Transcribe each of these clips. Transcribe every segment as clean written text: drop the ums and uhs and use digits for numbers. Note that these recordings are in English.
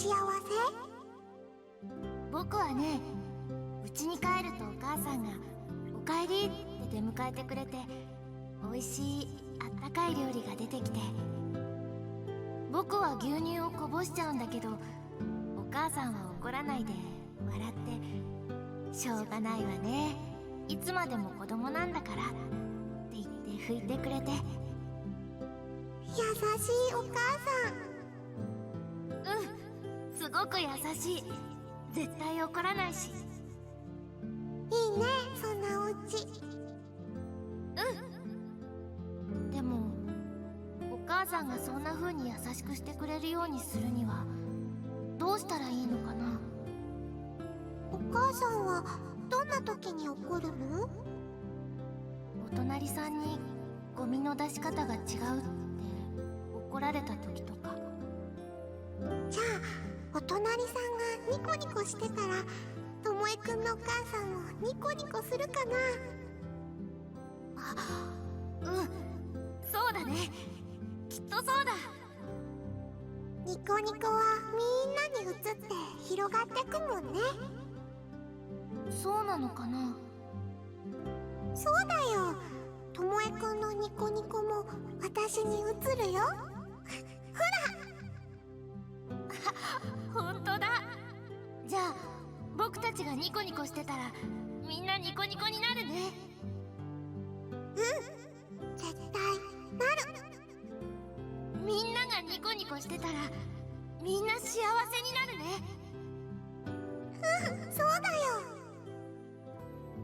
幸せ？僕はね、家に帰るとお母さんが「おかえり」って出迎えてくれて、美味しいあったかい料理が出てきて、僕は牛乳をこぼしちゃうんだけど、お母さんは怒らないで笑って「しょうがないわね、いつまでも子供なんだから」って言って拭いてくれて。優しいお母さん。すごく優しい。絶対怒らないし。いいね、そんなお家。でもお母さんがそんな風に優しくしてくれるようにするにはどうしたらいいのかな。お母さんはどんな時に怒るの？お隣さんにゴミの出し方が違うって怒られた時とか。じゃあお隣さんがニコニコしてたら、ともえくんのお母さんもニコニコするかな。そうだね、きっとそうだ。ニコニコはみんなに移って広がってくもんね。そうなのかな。そうだよ、ともえくんのニコニコも私に移るよ。ほらほんとだ。じゃあ僕たちがニコニコしてたらみんなニコニコになるね。絶対なる。みんながニコニコしてたらみんな幸せになるね。そうだよ。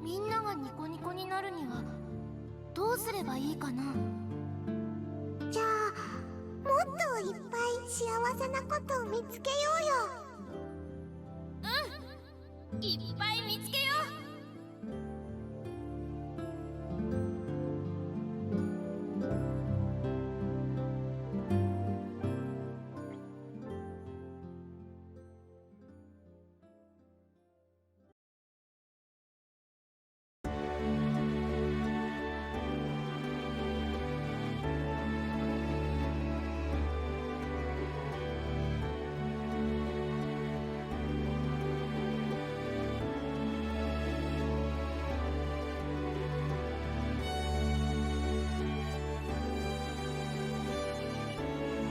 みんながニコニコになるにはどうすればいいかな。じゃあもっといっぱい幸せなことを見つけようよ。いっぱい見つけよう。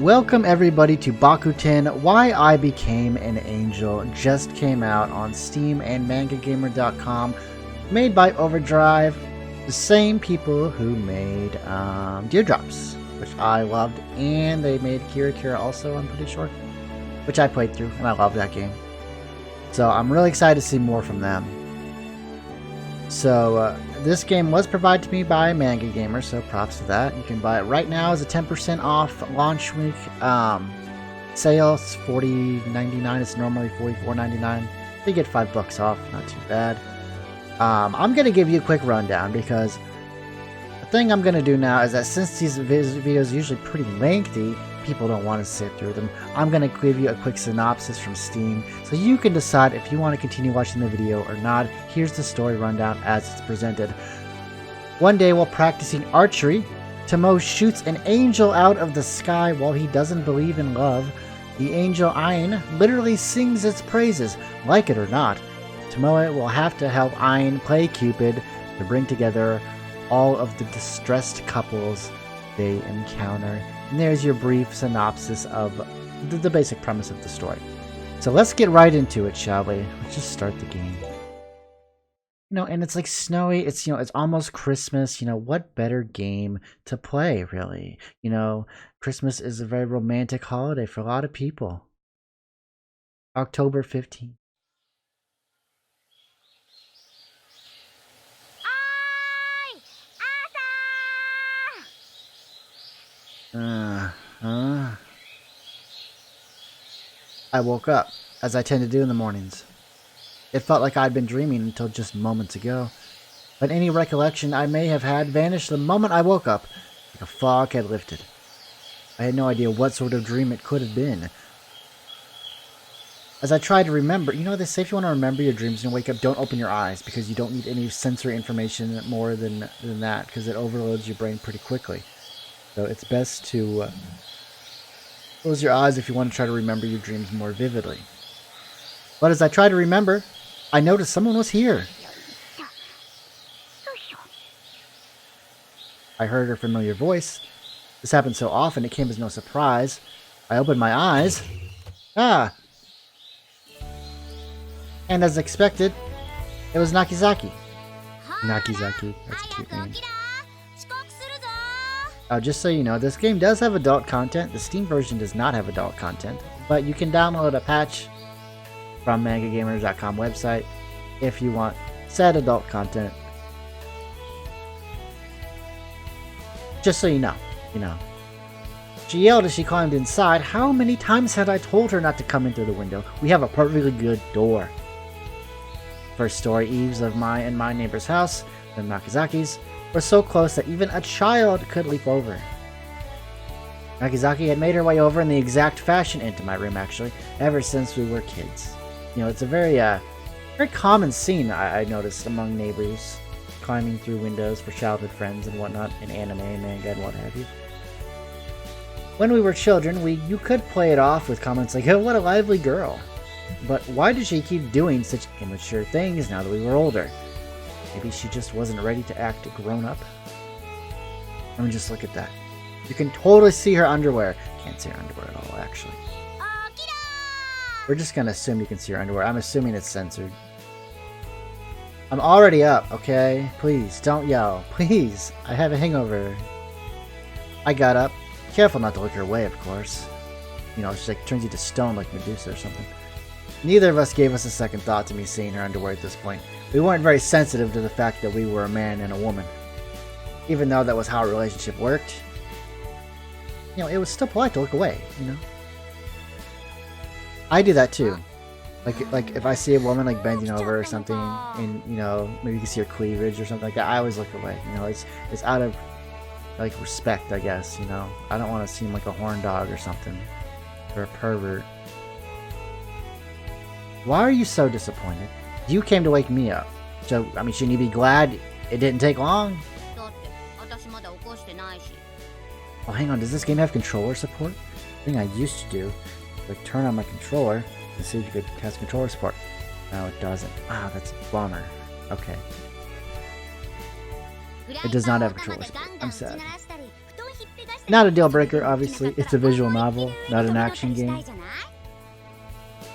Welcome everybody to Bokuten, Why I Became an Angel. Just came out on Steam and MangaGamer.com. Made by Overdrive, the same people who made Deerdrops, which I loved, and they made Kira also, I'm pretty sure, which I played through, and I love that game. So I'm really excited to see more from them. So this game was provided to me by MangaGamer, so props to that. You can buy it right now as a 10% off launch week sale. It's $40.99. It's normally $44.99. You get $5 off, not too bad. I'm going to give you a quick rundown because the thing I'm going to do now is that since these videos are usually pretty lengthy, people don't want to sit through them. I'm going to give you a quick synopsis from Steam so you can decide if you want to continue watching the video or not. Here's the story rundown as it's presented. One day while practicing archery, Tomoe shoots an angel out of the sky while he doesn't believe in love. The angel Aine literally sings its praises, like it or not. Tomoe will have to help Aine play Cupid to bring together all of the distressed couples they encounter. And there's your brief synopsis of the basic premise of the story. So let's get right into it, shall we? Let's just start the game. And it's like snowy. It's, it's almost Christmas. What better game to play, really? Christmas is a very romantic holiday for a lot of people. October 15th. I woke up, as I tend to do in the mornings. It felt like I'd been dreaming until just moments ago, but any recollection I may have had vanished the moment I woke up, like a fog had lifted. I had no idea what sort of dream it could have been. As I tried to remember, they say if you want to remember your dreams and wake up, don't open your eyes, because you don't need any sensory information more than that, because it overloads your brain pretty quickly. So it's best to Close your eyes if you want to try to remember your dreams more vividly. But as I try to remember, I noticed someone was here. I heard her familiar voice. This happened so often it came as no surprise. I opened my eyes. Ah! And as expected, it was Nakizaki. Nakizaki, that's a cute name. Oh, just so you know, this game does have adult content. The Steam version does not have adult content, but you can download a patch from MangaGamer.com website if you want said adult content. Just so you know, She yelled as she climbed inside. How many times had I told her not to come in through the window? We have a perfectly good door. First story eaves of my neighbor's house, the Nakizaki's, were so close that even a child could leap over. Nakizaki had made her way over in the exact fashion into my room, actually, ever since we were kids. It's a very common scene I noticed among neighbors, climbing through windows for childhood friends and whatnot in anime, manga, and what have you. When we were children, you could play it off with comments like, "Oh, what a lively girl." But why did she keep doing such immature things now that we were older? Maybe she just wasn't ready to act grown up? I mean, just look at that. You can totally see her underwear. Can't see her underwear at all, actually. We're just gonna assume you can see her underwear. I'm assuming it's censored. I'm already up, okay? Please, don't yell. Please, I have a hangover. I got up. Careful not to look her way, of course. She turns you to stone like Medusa or something. Neither of us gave us a second thought to me seeing her underwear at this point. We weren't very sensitive to the fact that we were a man and a woman. Even though that was how our relationship worked, it was still polite to look away, I do that too. Like if I see a woman bending over or something, and maybe you can see her cleavage or something like that, I always look away. It's out of respect, I guess. I don't want to seem like a horn dog or something, or a pervert. Why are you so disappointed? You came to wake me up, so shouldn't you be glad it didn't take long? Oh, hang on, does this game have controller support? The thing I used to do, turn on my controller to see if it has controller support. No, it doesn't. Ah, that's a bummer. Okay. It does not have controller support. I'm sad. Not a deal breaker, obviously. It's a visual novel, not an action game.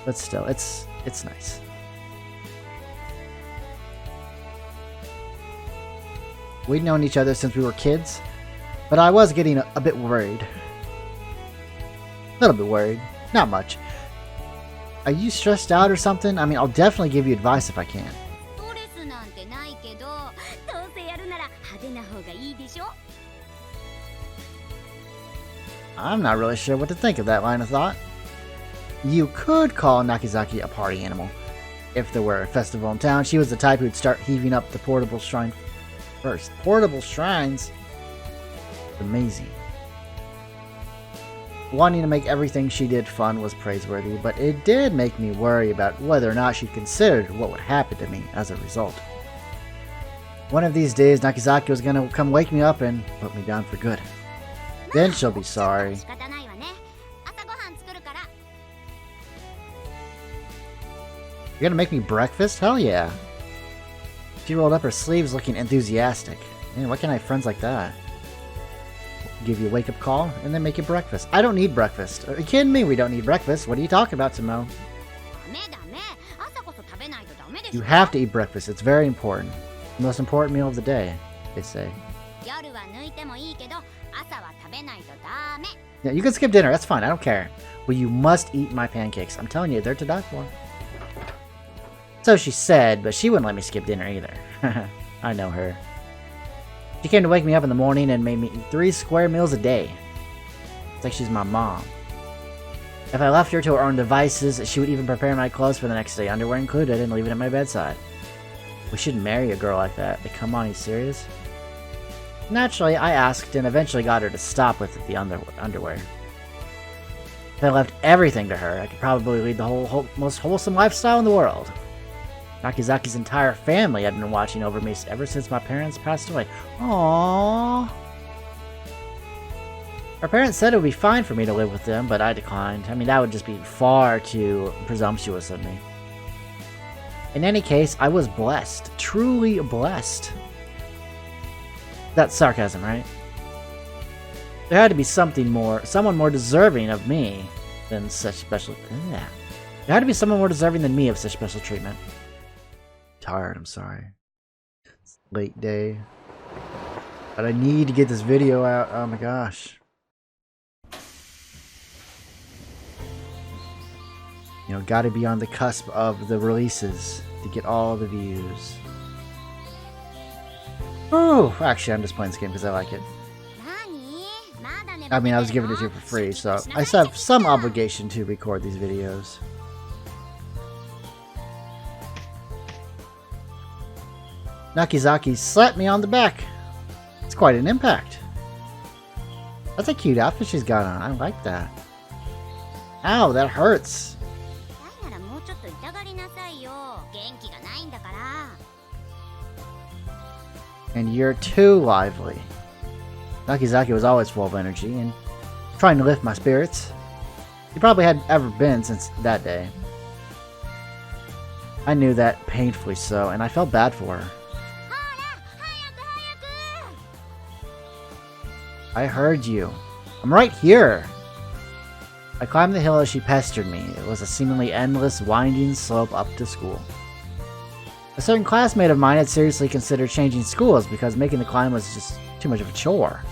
But still, it's nice. We'd known each other since we were kids, but I was getting a bit worried. A little bit worried. Not much. Are you stressed out or something? I'll definitely give you advice if I can. I'm not really sure what to think of that line of thought. You could call Nakizaki a party animal. If there were a festival in town, she was the type who'd start heaving up the portable shrine first. Portable shrines? Amazing. Wanting to make everything she did fun was praiseworthy, but it did make me worry about whether or not she considered what would happen to me as a result. One of these days, Nakizaki was gonna come wake me up and put me down for good. Then she'll be sorry. You're gonna make me breakfast? Hell yeah. She rolled up her sleeves looking enthusiastic. Man, why can't I have friends like that? Give you a wake-up call, and then make you breakfast. I don't need breakfast. Are you kidding me? We don't need breakfast. What are you talking about, Tomoe? You have to eat breakfast. It's very important. The most important meal of the day, they say. Yeah, you can skip dinner. That's fine. I don't care. But you must eat my pancakes. I'm telling you, they're to die for. So she said, but she wouldn't let me skip dinner either. I know her. She came to wake me up in the morning and made me eat 3 square meals a day. It's like she's my mom. If I left her to her own devices, she would even prepare my clothes for the next day, underwear included, and leave it at my bedside. We shouldn't marry a girl like that. Like, come on, are you serious? Naturally, I asked and eventually got her to stop with the underwear. If I left everything to her, I could probably lead the most wholesome lifestyle in the world. Nakizaki's entire family had been watching over me ever since my parents passed away. Aww. Our parents said it would be fine for me to live with them, but I declined. I mean, that would just be far too presumptuous of me. In any case, I was blessed. Truly blessed. That's sarcasm, right? There had to be someone more deserving of me than such special... Yeah. There had to be someone more deserving than me of such special treatment. Tired, I'm sorry. It's late day. But I need to get this video out. Oh my gosh. You know, gotta be on the cusp of the releases to get all the views. Oh, actually, I'm just playing this game because I like it. I mean, I was giving it to you for free, so I still have some obligation to record these videos. Nakizaki slapped me on the back. It's quite an impact. That's a cute outfit she's got on. I like that. Ow, that hurts. And you're too lively. Nakizaki was always full of energy and trying to lift my spirits. He probably hadn't ever been since that day. I knew that painfully so, and I felt bad for her. I heard you. I'm right here. I climbed the hill as she pestered me. It was a seemingly endless, winding slope up to school. A certain classmate of mine had seriously considered changing schools because making the climb was just too much of a chore.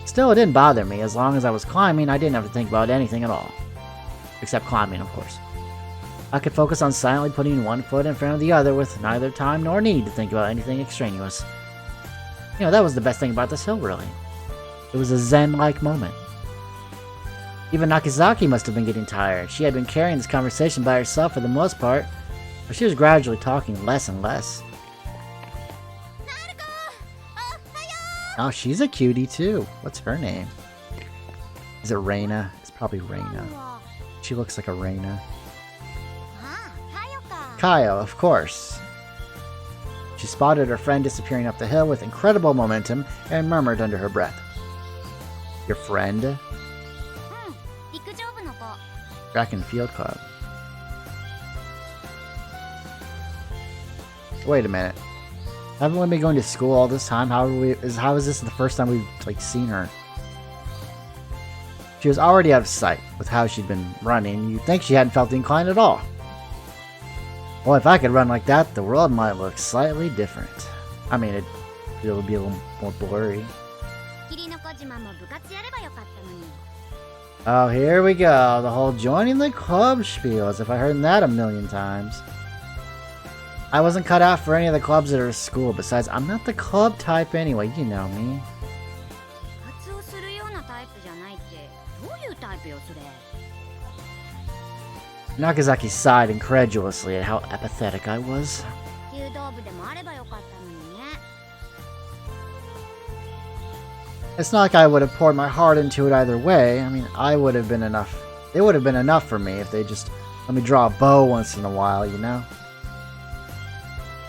Still, it didn't bother me. As long as I was climbing, I didn't have to think about anything at all. Except climbing, of course. I could focus on silently putting one foot in front of the other with neither time nor need to think about anything extraneous. You know, that was the best thing about this hill, really. It was a zen-like moment. Even Nakizaki must have been getting tired. She had been carrying this conversation by herself for the most part, but she was gradually talking less and less. Oh, she's a cutie too. What's her name? Is it Reina? It's probably Reina. She looks like a Reina. Kaio, of course. She spotted her friend disappearing up the hill with incredible momentum and murmured under her breath. Your friend? Track and Field Club. Wait a minute. Haven't we been going to school all this time? How is this the first time we've seen her? She was already out of sight with how she'd been running. You'd think she hadn't felt the incline at all. Well, if I could run like that, the world might look slightly different. I mean, it would be a little more blurry. Oh, here we go. The whole joining the club spiel, as if I heard that a million times. I wasn't cut out for any of the clubs at our school. Besides, I'm not the club type anyway. You know me. Nakazaki sighed incredulously at how apathetic I was. It's not like I would have poured my heart into it either way. I mean, it would have been enough for me if they just let me draw a bow once in a while, you know?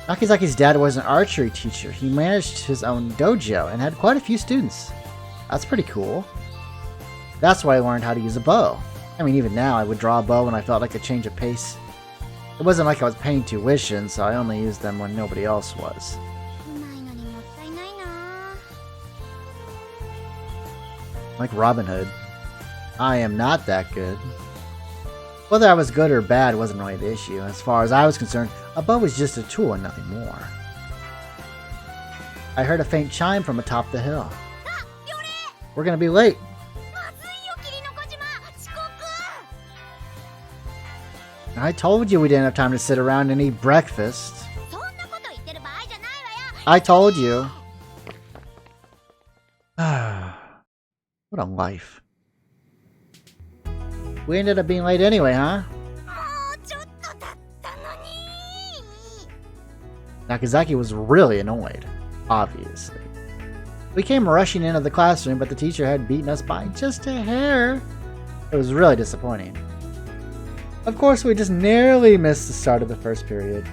Nakizaki's dad was an archery teacher. He managed his own dojo and had quite a few students. That's pretty cool. That's why I learned how to use a bow. I mean, even now, I would draw a bow when I felt like a change of pace. It wasn't like I was paying tuition, so I only used them when nobody else was. Like Robin Hood. I am not that good. Whether I was good or bad wasn't really the issue. As far as I was concerned, a bow was just a tool and nothing more. I heard a faint chime from atop the hill. We're gonna be late. I told you we didn't have time to sit around and eat breakfast. I told you. What a life. We ended up being late anyway, huh? Nakazaki was really annoyed, obviously. We came rushing into the classroom, but the teacher had beaten us by just a hair. It was really disappointing. Of course, we just narrowly missed the start of the first period.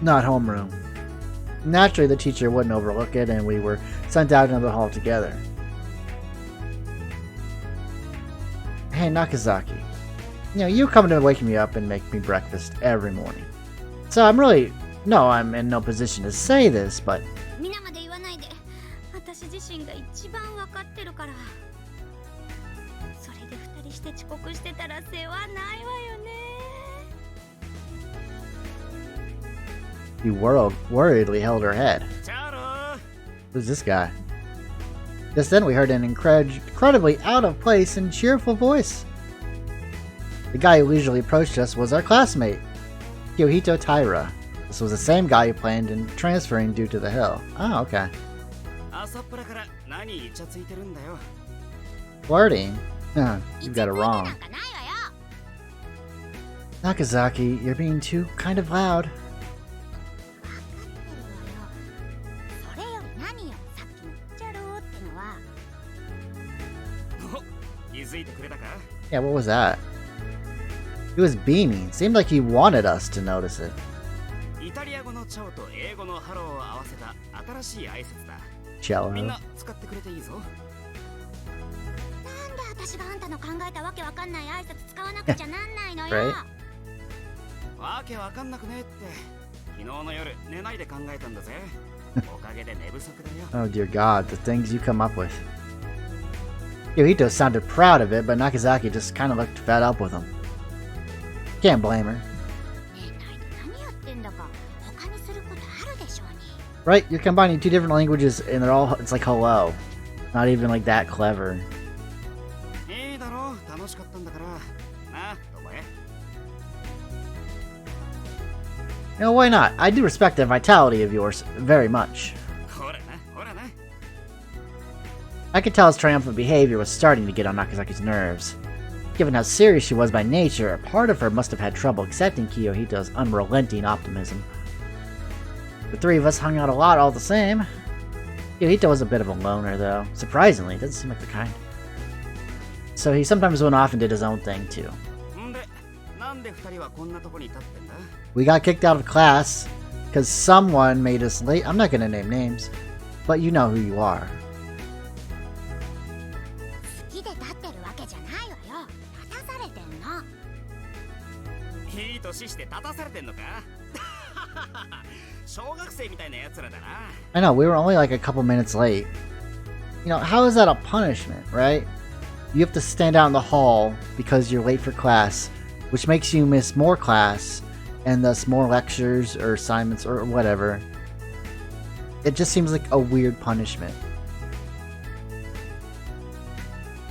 Not homeroom. Naturally, the teacher wouldn't overlook it, and we were sent out into the hall together. Hey, Nakazaki. You know, you come to wake me up and make me breakfast every morning. So I'm in no position to say this, but... 皆まで言わないで。私自身が一番わかってるから。それで二人して遅刻してたら世話ないわよね。He worriedly held her head. Who's this guy? Just then we heard an incredibly out-of-place and cheerful voice. The guy who leisurely approached us was our classmate, Kyohito Taira. This was the same guy who planned in transferring due to the hill. Oh, okay. Flirting? You got it wrong. Nakazaki, you're being too kind of loud. Yeah, what was that? He was beaming. Seemed like he wanted us to notice it. Cello. Right? Oh dear God, the things you come up with. Kyohito sounded proud of it, but Nakazaki just kind of looked fed up with him. Can't blame her. Right, you're combining two different languages and it's like hello. Not even like that clever. You know, why not? I do respect the vitality of yours very much. I could tell his triumphant behavior was starting to get on Nakazaki's nerves. Given how serious she was by nature, a part of her must have had trouble accepting Kyohito's unrelenting optimism. The three of us hung out a lot all the same. Kyohito was a bit of a loner, though. Surprisingly, doesn't seem like the kind. So he sometimes went off and did his own thing, too. We got kicked out of class because someone made us late. I'm not going to name names, but you know who you are. I know, we were only like a couple minutes late. You know, how is that a punishment, right? You have to stand out in the hall because you're late for class, which makes you miss more class, and thus more lectures or assignments or whatever. It just seems like a weird punishment.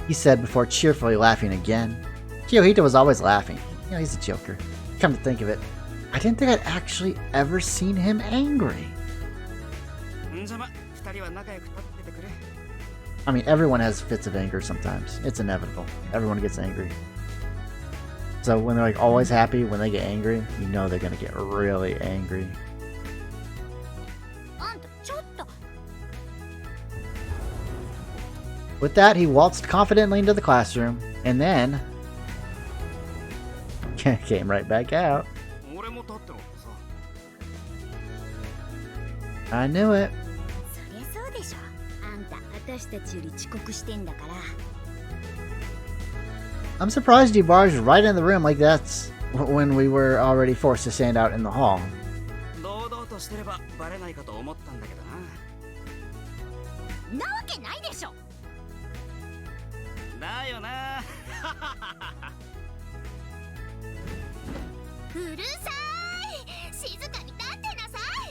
He said before cheerfully laughing again. Kyohito was always laughing. You know, he's a joker. Come to think of it, I didn't think I'd actually ever seen him angry. I mean, everyone has fits of anger sometimes. It's inevitable. Everyone gets angry. So when they're like always happy, when they get angry, you know they're gonna get really angry. With that, he waltzed confidently into the classroom, and then came right back out. I knew it. I'm surprised you barged right in the room like that's when we were already forced to stand out in the hall.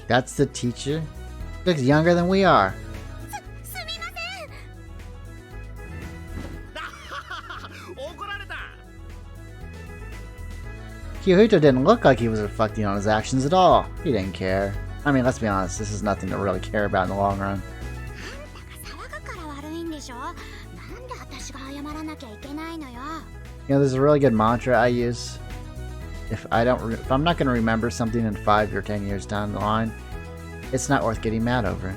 That's the teacher? Looks younger than we are. Kyohito didn't look like he was reflecting on his actions at all. He didn't care. I mean, let's be honest, this is nothing to really care about in the long run. You know, there's a really good mantra I use. If I'm not going to remember something in 5 or 10 years down the line, it's not worth getting mad over.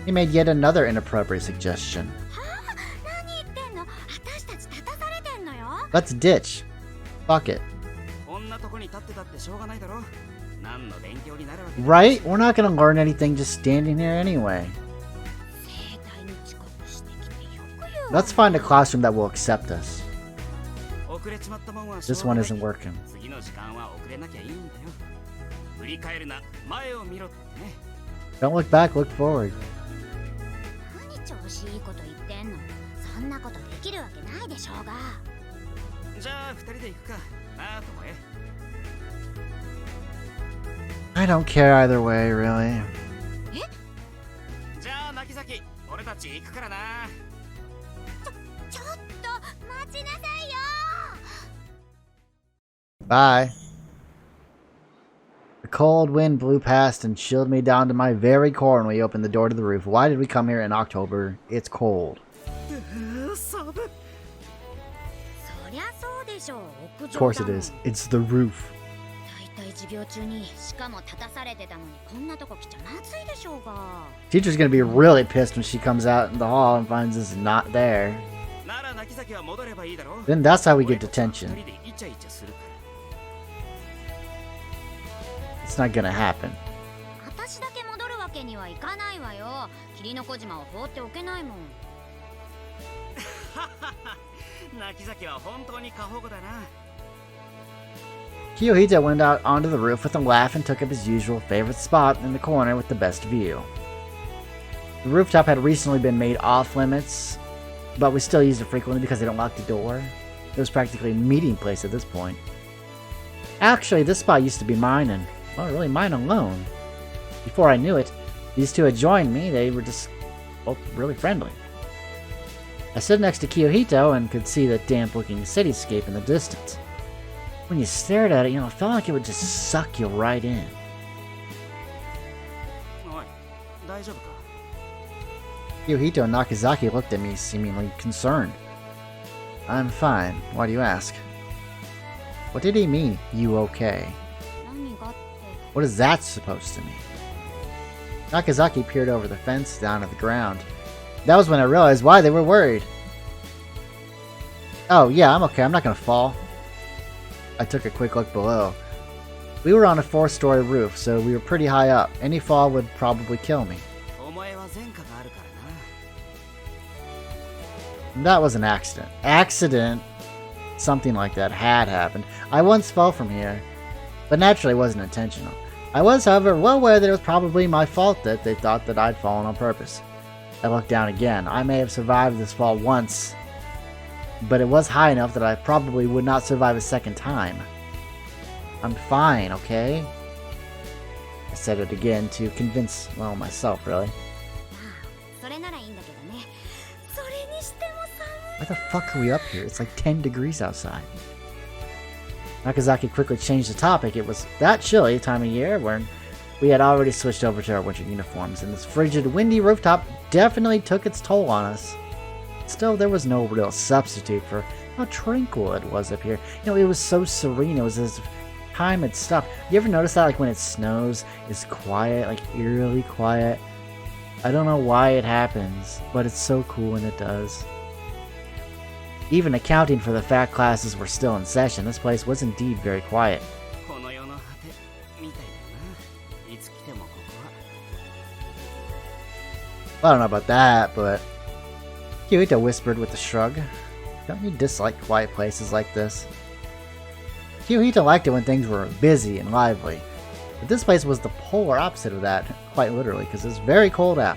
He made yet another inappropriate suggestion. Let's ditch. Fuck it. Right? We're not gonna learn anything just standing here anyway. Let's find a classroom that will accept us. This one isn't working. Don't look back, look forward. I don't care either way, really. Bye. The cold wind blew past and chilled me down to my very core when we opened the door to the roof. Why did we come here in October? It's cold. Of course it is. It's the roof. Teacher's gonna be really pissed when she comes out in the hall and finds us not there. Then that's how we get detention. It's not gonna happen. Kiyohito went out onto the roof with a laugh and took up his usual favorite spot in the corner with the best view. The rooftop had recently been made off limits, but we still used it frequently because they don't lock the door. It was practically a meeting place at this point. Actually, this spot used to be mine, and, well, really mine alone. Before I knew it, these two had joined me. They were just both really friendly. I stood next to Kiyohito and could see the damp-looking cityscape in the distance. When you stared at it, it felt like it would just suck you right in. Kiyohito and Nakazaki looked at me, seemingly concerned. I'm fine. Why do you ask? What did he mean, you okay? What is that supposed to mean? Nakazaki peered over the fence down at the ground. That was when I realized why they were worried. Oh, yeah, I'm okay. I'm not gonna fall. I took a quick look below. We were on a 4-story roof, so we were pretty high up. Any fall would probably kill me. That was an accident. Accident? Something like that had happened. I once fell from here, but naturally it wasn't intentional. I was, however, well aware that it was probably my fault that they thought that I'd fallen on purpose. I looked down again. I may have survived this fall once, but it was high enough that I probably would not survive a second time. I'm fine, okay? I said it again to convince, well, myself, really. Why the fuck are we up here? It's like 10 degrees outside. Nakazaki quickly changed the topic. It was that chilly time of year when we had already switched over to our winter uniforms, and this frigid, windy rooftop definitely took its toll on us. Still, there was no real substitute for how tranquil it was up here. It was so serene. It was as if time had stopped. You ever notice that, like, when it snows, it's quiet, like, eerily quiet? I don't know why it happens, but it's so cool when it does. Even accounting for the fact classes were still in session, this place was indeed very quiet. Well, I don't know about that, but Kiyohito whispered with a shrug. Don't you dislike quiet places like this? Kiyohito liked it when things were busy and lively, but this place was the polar opposite of that, quite literally, because it's very cold out.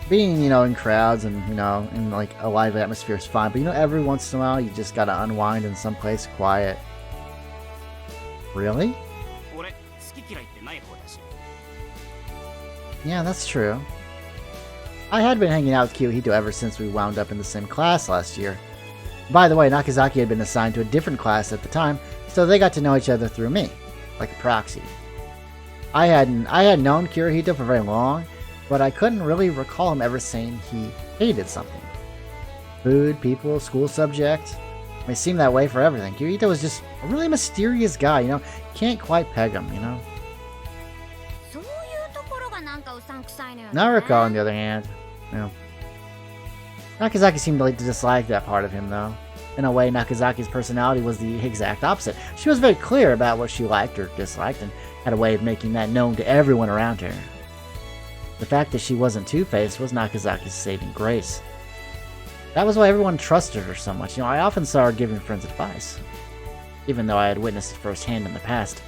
Being, in crowds and, in like a lively atmosphere is fine, but every once in a while you just gotta unwind in some place quiet. Really? Yeah, that's true. I had been hanging out with Kiyohito ever since we wound up in the same class last year. By the way, Nakazaki had been assigned to a different class at the time, so they got to know each other through me, like a proxy. I had known Kiyohito for very long, but I couldn't really recall him ever saying he hated something. Food, people, school subjects. It seemed that way for everything. Kiyohito was just a really mysterious guy, Can't quite peg him, Naruko, on the other hand, Nakazaki seemed to dislike that part of him, though. In a way, Nakazaki's personality was the exact opposite. She was very clear about what she liked or disliked, and had a way of making that known to everyone around her. The fact that she wasn't two-faced was Nakazaki's saving grace. That was why everyone trusted her so much. I often saw her giving friends advice, even though I had witnessed it firsthand in the past.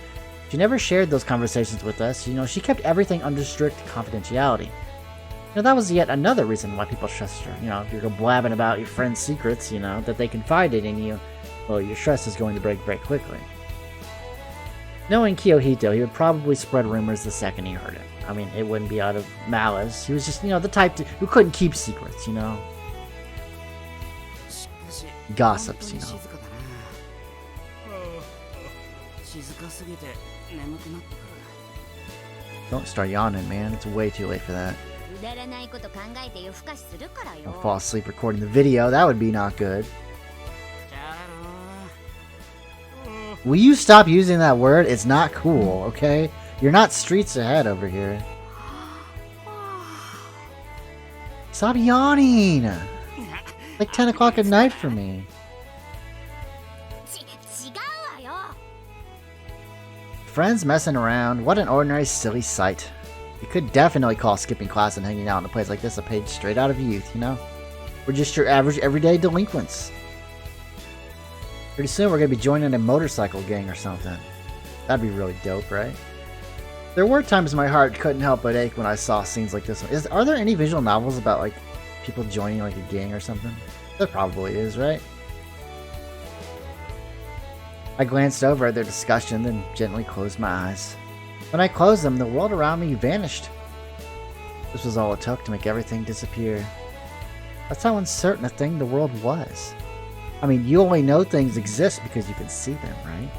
She never shared those conversations with us. She kept everything under strict confidentiality. That was yet another reason why people trust her. If you're blabbing about your friend's secrets, that they confided in you, well, your trust is going to break very quickly. Knowing Kiyohito, he would probably spread rumors the second he heard it. It wouldn't be out of malice. He was just, the type who couldn't keep secrets, Gossips, Don't start yawning, man. It's way too late for that. Don't fall asleep recording the video. That would be not good. Will you stop using that word? It's not cool, okay? You're not streets ahead over here. Stop yawning! It's like 10 o'clock at night for me. Friends messing around. What an ordinary silly sight. You could definitely call skipping class and hanging out in a place like this a page straight out of youth, We're just your average everyday delinquents. Pretty soon we're going to be joining a motorcycle gang or something. That'd be really dope, right? There were times my heart couldn't help but ache when I saw scenes like this one. Are there any visual novels about, people joining, a gang or something? There probably is, right? I glanced over at their discussion, then gently closed my eyes. When I closed them, the world around me vanished. This was all it took to make everything disappear. That's how uncertain a thing the world was. You only know things exist because you can see them, right?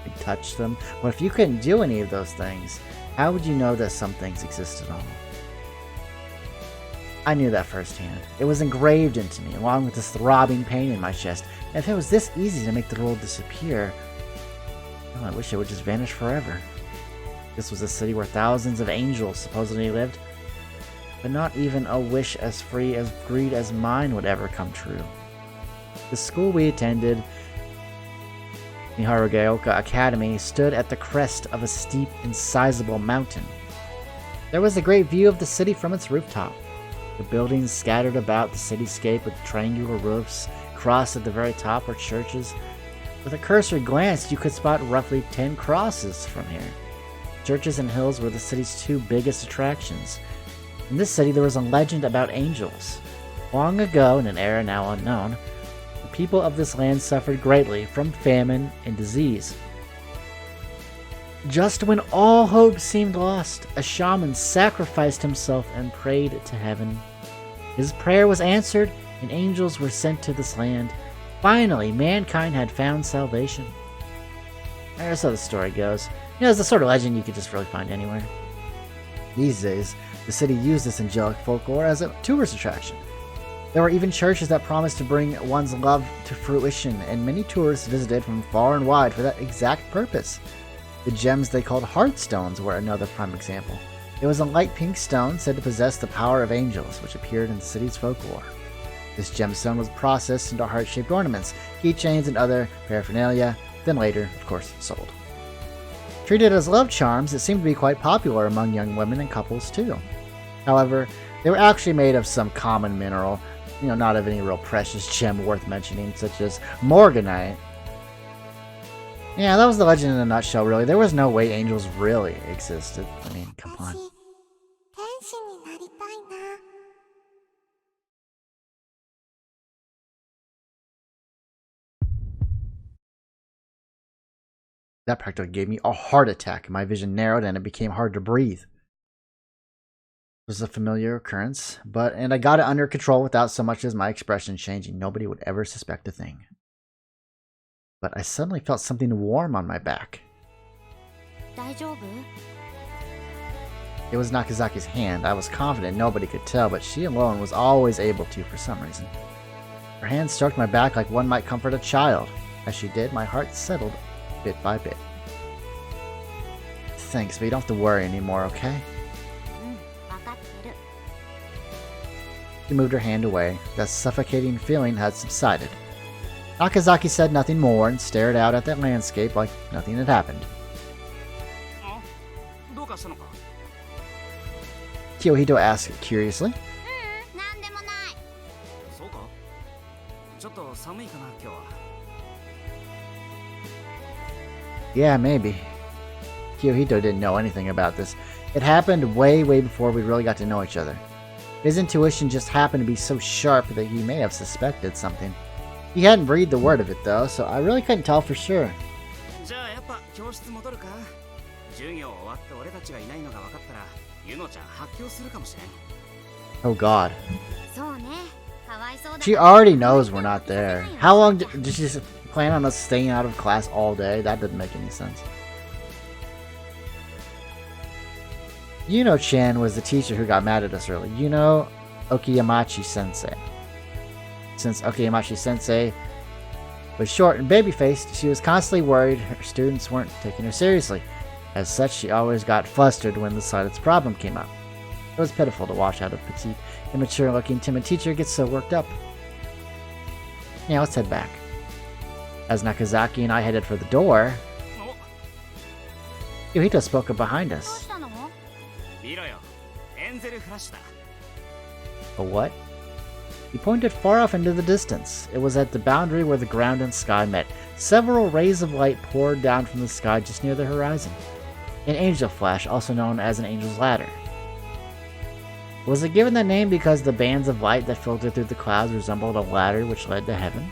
You can touch them. But if you couldn't do any of those things, how would you know that some things exist at all? I knew that firsthand. It was engraved into me, along with this throbbing pain in my chest. And if it was this easy to make the world disappear, well, I wish it would just vanish forever. This was a city where thousands of angels supposedly lived, but not even a wish as free of greed as mine would ever come true. The school we attended, Miharugaoka Academy, stood at the crest of a steep and sizable mountain. There was a great view of the city from its rooftop. The buildings scattered about the cityscape with triangular roofs. Crossed at the very top were churches. With a cursory glance, you could spot roughly 10 crosses from here. Churches and hills were the city's two biggest attractions. In this city, there was a legend about angels. Long ago, in an era now unknown, the people of this land suffered greatly from famine and disease. Just when all hope seemed lost, a shaman sacrificed himself and prayed to heaven. His prayer was answered, and angels were sent to this land. Finally, mankind had found salvation. That's how the story goes. It's the sort of legend you could just really find anywhere. These days, the city used this angelic folklore as a tourist attraction. There were even churches that promised to bring one's love to fruition, and many tourists visited from far and wide for that exact purpose. The gems they called heartstones were another prime example. It was a light pink stone said to possess the power of angels, which appeared in the city's folklore. This gemstone was processed into heart-shaped ornaments, keychains, and other paraphernalia, then later, of course, sold. Treated as love charms, it seemed to be quite popular among young women and couples too. However, they were actually made of some common mineral, not of any real precious gem worth mentioning, such as morganite. Yeah, that was the legend in a nutshell, really. There was no way angels really existed. Come on. That practically gave me a heart attack. My vision narrowed and it became hard to breathe. It was a familiar occurrence, and I got it under control without so much as my expression changing. Nobody would ever suspect a thing. But I suddenly felt something warm on my back. It was Nakazaki's hand. I was confident nobody could tell, but she alone was always able to for some reason. Her hand stroked my back like one might comfort a child. As she did, my heart settled bit by bit. Thanks, but you don't have to worry anymore, okay? She moved her hand away. That suffocating feeling had subsided. Nakazaki said nothing more and stared out at that landscape like nothing had happened. どうかしたのか Kyohito asked curiously. なんでもない。そうかちょっと寒いかな今日は Yeah, maybe. Kyohito didn't know anything about this. It happened way before we really got to know each other. His intuition just happened to be so sharp that he may have suspected something. He hadn't breathed a word of it though, so I really couldn't tell for sure. じゃあやっぱ教室戻るか授業終わって俺たちがいないのが分かったらゆのちゃん発狂するかもしれん Oh god. そうね。かわいそうだ。 She already knows we're not there. How long did she plan on us staying out of class all day? That didn't make any sense. Yuno-chan was the teacher who got mad at us early. Yuno Okiyamachi-sensei. Since Okiyamachi-sensei was short and baby-faced, she was constantly worried her students weren't taking her seriously. As such, she always got flustered when the slightest problem came up. It was pitiful to watch how the petite, immature-looking, timid teacher gets so worked up. Yeah, let's head back. As Nakazaki and I headed for the door, Yuhito spoke up behind どう us. したの？ 見ろよエンゼルフラッシュだ A what? He pointed far off into the distance. It was at the boundary where the ground and sky met. Several rays of light poured down from the sky just near the horizon. An angel flash, also known as an angel's ladder. Was it given that name because the bands of light that filtered through the clouds resembled a ladder which led to heaven?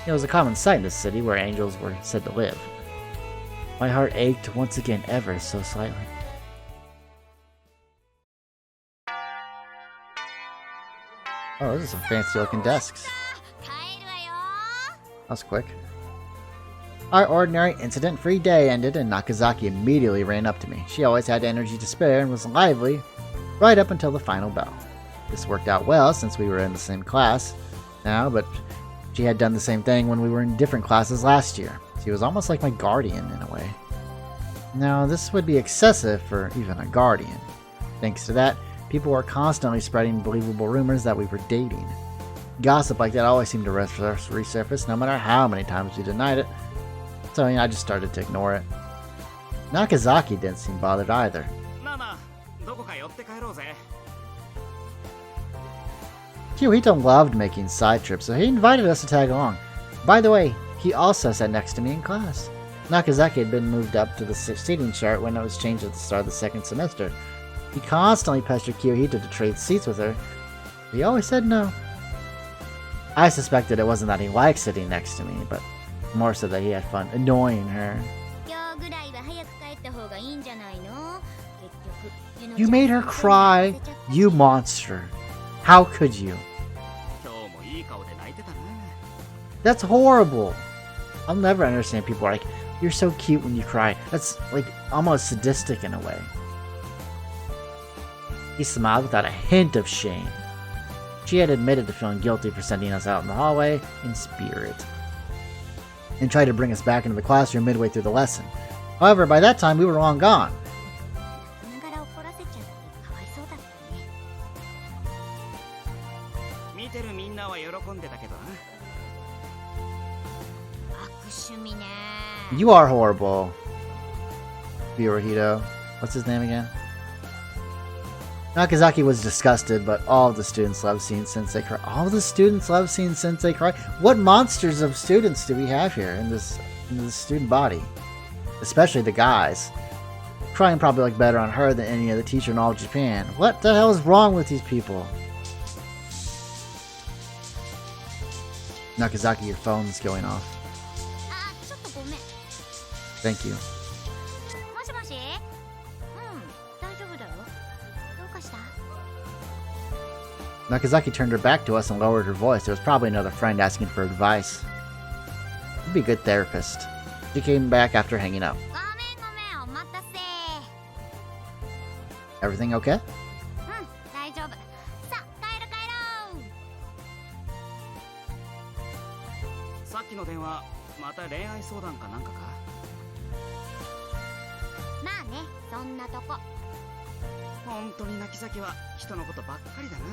It was a common sight in this city where angels were said to live. My heart ached once again ever so slightly. Oh, those are some fancy looking desks. 帰るわよ。 That was quick. Our ordinary, incident-free day ended, and Nakazaki immediately ran up to me. She always had energy to spare and was lively right up until the final bell. This worked out well since we were in the same class now, but she had done the same thing when we were in different classes last year. She was almost like my guardian in a way. Now, this would be excessive for even a guardian. Thanks to that, people were constantly spreading believable rumors that we were dating. Gossip like that always seemed to resurface no matter how many times we denied it. So, I just started to ignore it. Nakazaki didn't seem bothered either. なあなあどこか寄って帰ろうぜ Kyohito loved making side trips, so he invited us to tag along. By the way, he also sat next to me in class. Nakazaki had been moved up to the seating chart when it was changed at the start of the second semester. He constantly pestered Kyohito to trade seats with her, but he always said no. I suspected it wasn't that he liked sitting next to me, but more so that he had fun annoying her. 今日ぐらいは早く帰った方がいいんじゃないの？結局、ゆのちゃん You made her cry, you monster. How could you? 今日もいい顔で泣いてたな That's horrible. I'll never understand people like, you're so cute when you cry. That's like almost sadistic in a way. He smiled without a hint of shame. She had admitted to feeling guilty for sending us out in the hallway in spirit, and tried to bring us back into the classroom midway through the lesson. However, by that time we were long gone. 泣きながら怒らせちゃってかわいそうだったね。見てるみんなは喜んでたけどな悪趣味ね。 You are horrible. Hirohito. What's his name again? Nakazaki was disgusted, but all of the students love seeing Sensei cry. All of the students love seeing Sensei cry? What monsters of students do we have here in this student body? Especially the guys. Crying probably looked better on her than any other teacher in all of Japan. What the hell is wrong with these people? Nakazaki, your phone's going off. あ、ちょっとごめん。 Thank you. もしもし？大丈夫だよ。どうかした？ Nakazaki turned her back to us and lowered her voice. It was probably another friend asking for advice. You'd be a good therapist. She came back after hanging up. ごめんごめん、お待たせ。 Everything okay? 大丈夫。さあ、帰ろう。さっきの電話また恋愛相談かなんかかまあね、そんなとこ。本当に泣き酒は人のことばっかりだな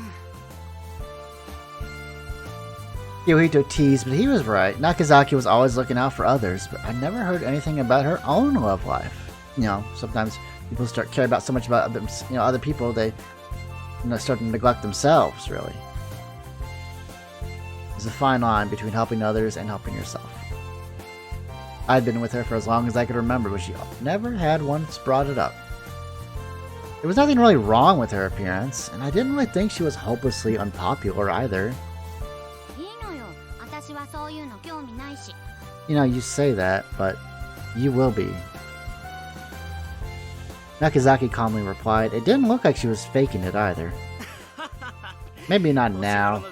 Kiyohito teased, but he was right. Nakazaki was always looking out for others, but I never heard anything about her own love life. You know, sometimes people start caring about so much about other people, they start to neglect themselves, really. There's a fine line between helping others and helping yourself. I'd been with her for as long as I could remember, but she never had once brought it up. There was nothing really wrong with her appearance, and I didn't really think she was hopelessly unpopular either. You know, you say that, but you will be. Nakazaki calmly replied. It didn't look like she was faking it either. Maybe not now.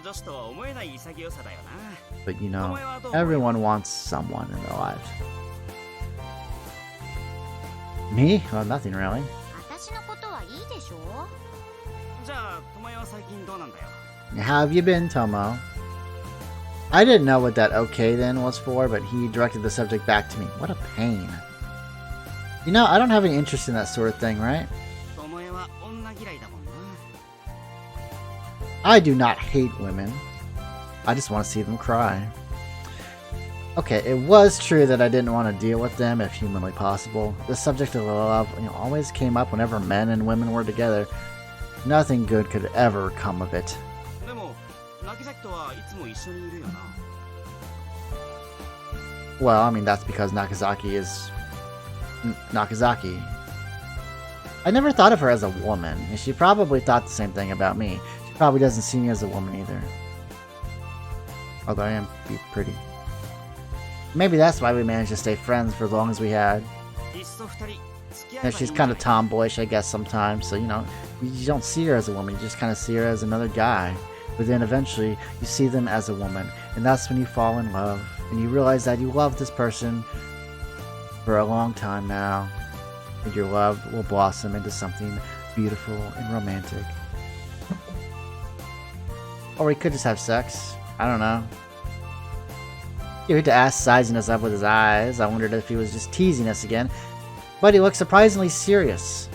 But you know, everyone wants someone in their lives. Me? Well, nothing really. How have you been, Tomoe? I didn't know what that okay then was for, but he directed the subject back to me. What a pain. You know, I don't have any interest in that sort of thing, right? I do not hate women. I just want to see them cry. Okay, it was true that I didn't want to deal with them if humanly possible. The subject of love always came up whenever men and women were together. Nothing good could ever come of it. Well, I mean, that's because Nakazaki is... Nakazaki. I never thought of her as a woman, and she probably thought the same thing about me. She probably doesn't see me as a woman either. Although I am pretty. Maybe that's why we managed to stay friends for as long as we had. And she's kind of tomboyish, I guess, sometimes, so, you know, you don't see her as a woman, you just kind of see her as another guy. But then eventually, you see them as a woman, and that's when you fall in love, and you realize that you love this person for a long time now, and your love will blossom into something beautiful and romantic. Or we could just have sex. I don't know. You had to ask, sizing us up with his eyes. I wondered if he was just teasing us again, but he looked surprisingly serious.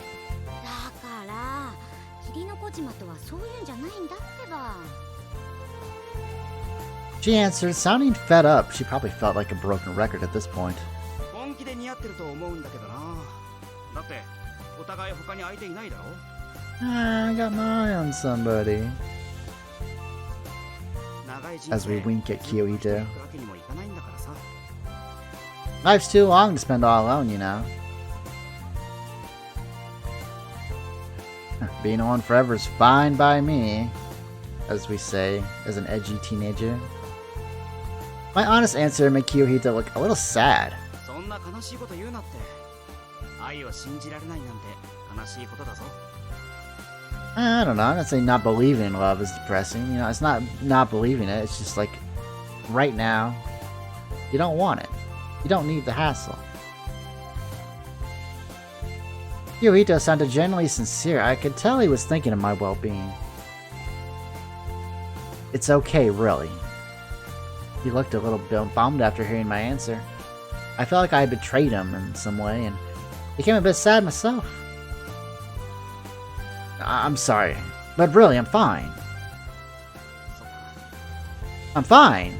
She answered, sounding fed up. She probably felt like a broken record at this point. I got my eye on somebody. As we wink at Kiyohito. Life's too long to spend all alone, you know. Being alone forever is fine by me, as we say, as an edgy teenager. My honest answer made Kiyohito look a little sad. I don't know, I'm not saying not believing in love is depressing. You know, it's not believing it, it's just like, right now, you don't want it. You don't need the hassle. Kiyohito sounded genuinely sincere. I could tell he was thinking of my well-being. It's okay, really. He looked a little bit bummed after hearing my answer. I felt like I had betrayed him in some way, and became a bit sad myself. I'm sorry, but really, I'm fine. I'm fine.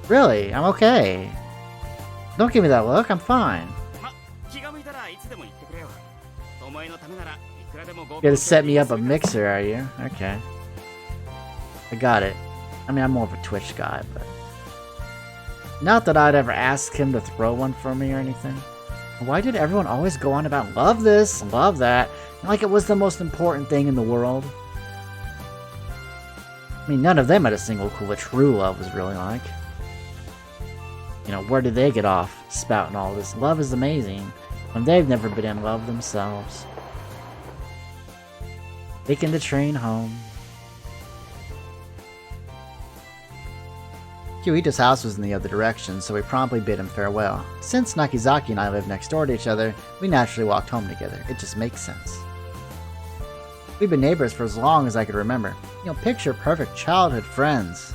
Really, I'm okay. Don't give me that look, I'm fine. You're gonna set me up a mixer, are you? Okay. I got it. I mean, I'm more of a Twitch guy, but... Not that I'd ever ask him to throw one for me or anything. Why did everyone always go on about love this, love that, like it was the most important thing in the world? I mean, none of them had a single clue what true love was really like. You know, where did they get off spouting all this? Love is amazing, when they've never been in love themselves. Taking the train home. Kiyohito's house was in the other direction, so we promptly bid him farewell. Since Nakazaki and I lived next door to each other, we naturally walked home together. It just makes sense. We've been neighbors for as long as I could remember. You know, picture-perfect childhood friends.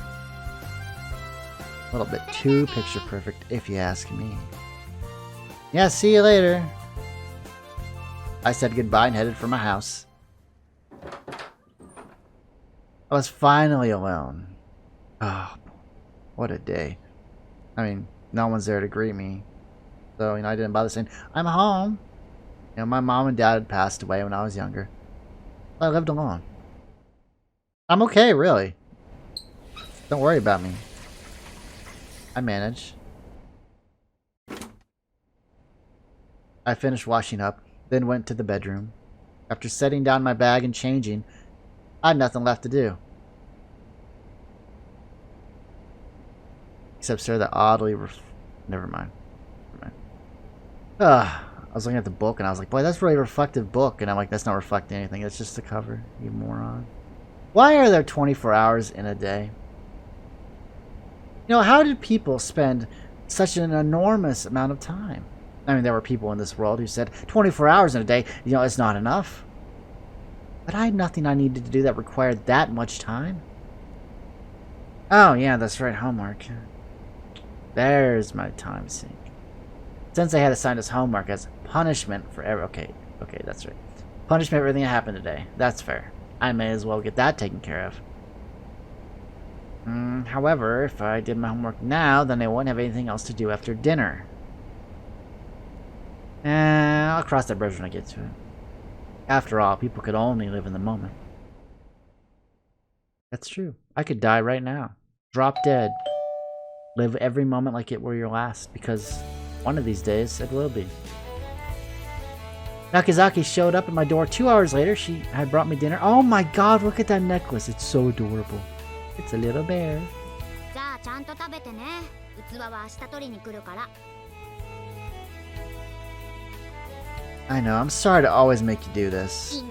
A little bit too picture-perfect, if you ask me. Yeah, see you later. I said goodbye and headed for my house. I was finally alone. Oh, what a day. I mean, no one's there to greet me. So, I didn't bother saying, I'm home. My mom and dad had passed away when I was younger. I lived alone. I'm okay, really. Don't worry about me. I manage. I finished washing up, then went to the bedroom. After setting down my bag and changing, I had nothing left to do. Except stare at that oddly... Never mind. I was looking at the book and I was like, boy, that's a really reflective book. And I'm like, that's not reflecting anything. It's just the cover, you moron. Why are there 24 hours in a day? How did people spend such an enormous amount of time? I mean, there were people in this world who said 24 hours in a day, it's not enough. But I had nothing I needed to do that required that much time. Oh, yeah, that's right, homework. There's my time sink. Since I had assigned us homework as punishment for every... Okay, that's right. Punishment for everything that happened today. That's fair. I may as well get that taken care of. However, if I did my homework now, then I wouldn't have anything else to do after dinner. I'll cross that bridge when I get to it. After all, people could only live in the moment. That's true. I could die right now. Drop dead. Live every moment like it were your last, because one of these days it will be. Nakazaki showed up at my door 2 hours later. She had brought me dinner. Oh my god, look at that necklace. It's so adorable. It's a little bear. I know, I'm sorry to always make you do this.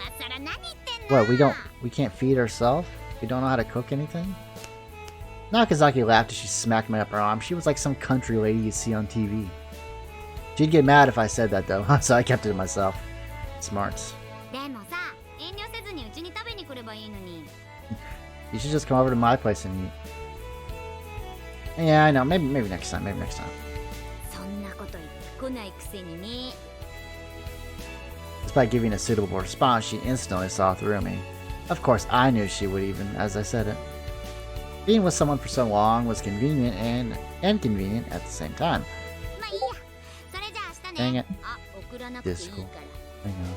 What, we can't feed ourselves? We don't know how to cook anything? Nakazaki laughed as she smacked my upper arm. She was like some country lady you see on TV. She'd get mad if I said that though, so I kept it to myself. Smarts. You should just come over to my place and eat. Yeah, I know. Maybe next time. Despite giving a suitable response, she instantly saw through me. Of course, I knew she would even as I said it. Being with someone for so long was convenient and inconvenient at the same time. Dang it. Discord. Hang on.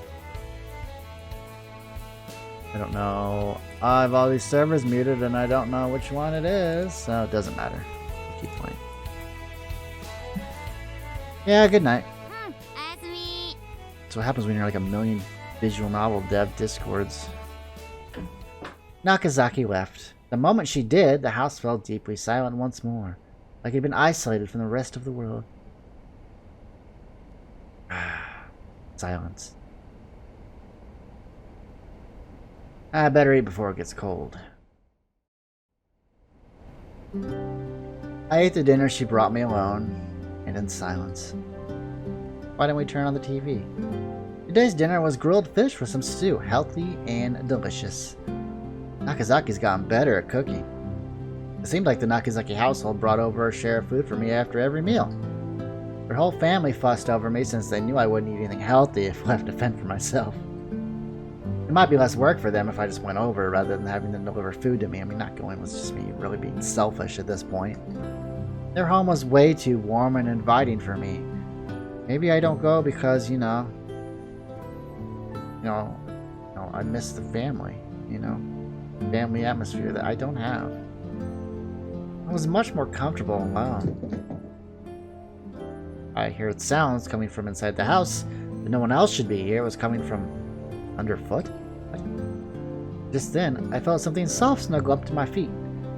I don't know. I have all these servers muted and I don't know which one it is, so it doesn't matter. I'll keep playing. Yeah, good night. That's what happens when you're like a million visual novel dev discords. Nakazaki left. The moment she did, the house fell deeply silent once more, like it had been isolated from the rest of the world. Silence. I better eat before it gets cold. I ate the dinner she brought me alone, and in silence. Why didn't we turn on the TV? Today's dinner was grilled fish with some stew, healthy and delicious. Nakazaki's gotten better at cooking. It seemed like the Nakazaki household brought over a share of food for me after every meal. Her whole family fussed over me since they knew I wouldn't eat anything healthy if left to fend for myself. It might be less work for them if I just went over rather than having them deliver food to me. I mean, not going was just me really being selfish at this point. Their home was way too warm and inviting for me. Maybe I don't go because, I miss the family, family atmosphere that I don't have. I was much more comfortable alone. I heard sounds coming from inside the house, but no one else should be here. It was coming from underfoot. Just then, I felt something soft snuggle up to my feet.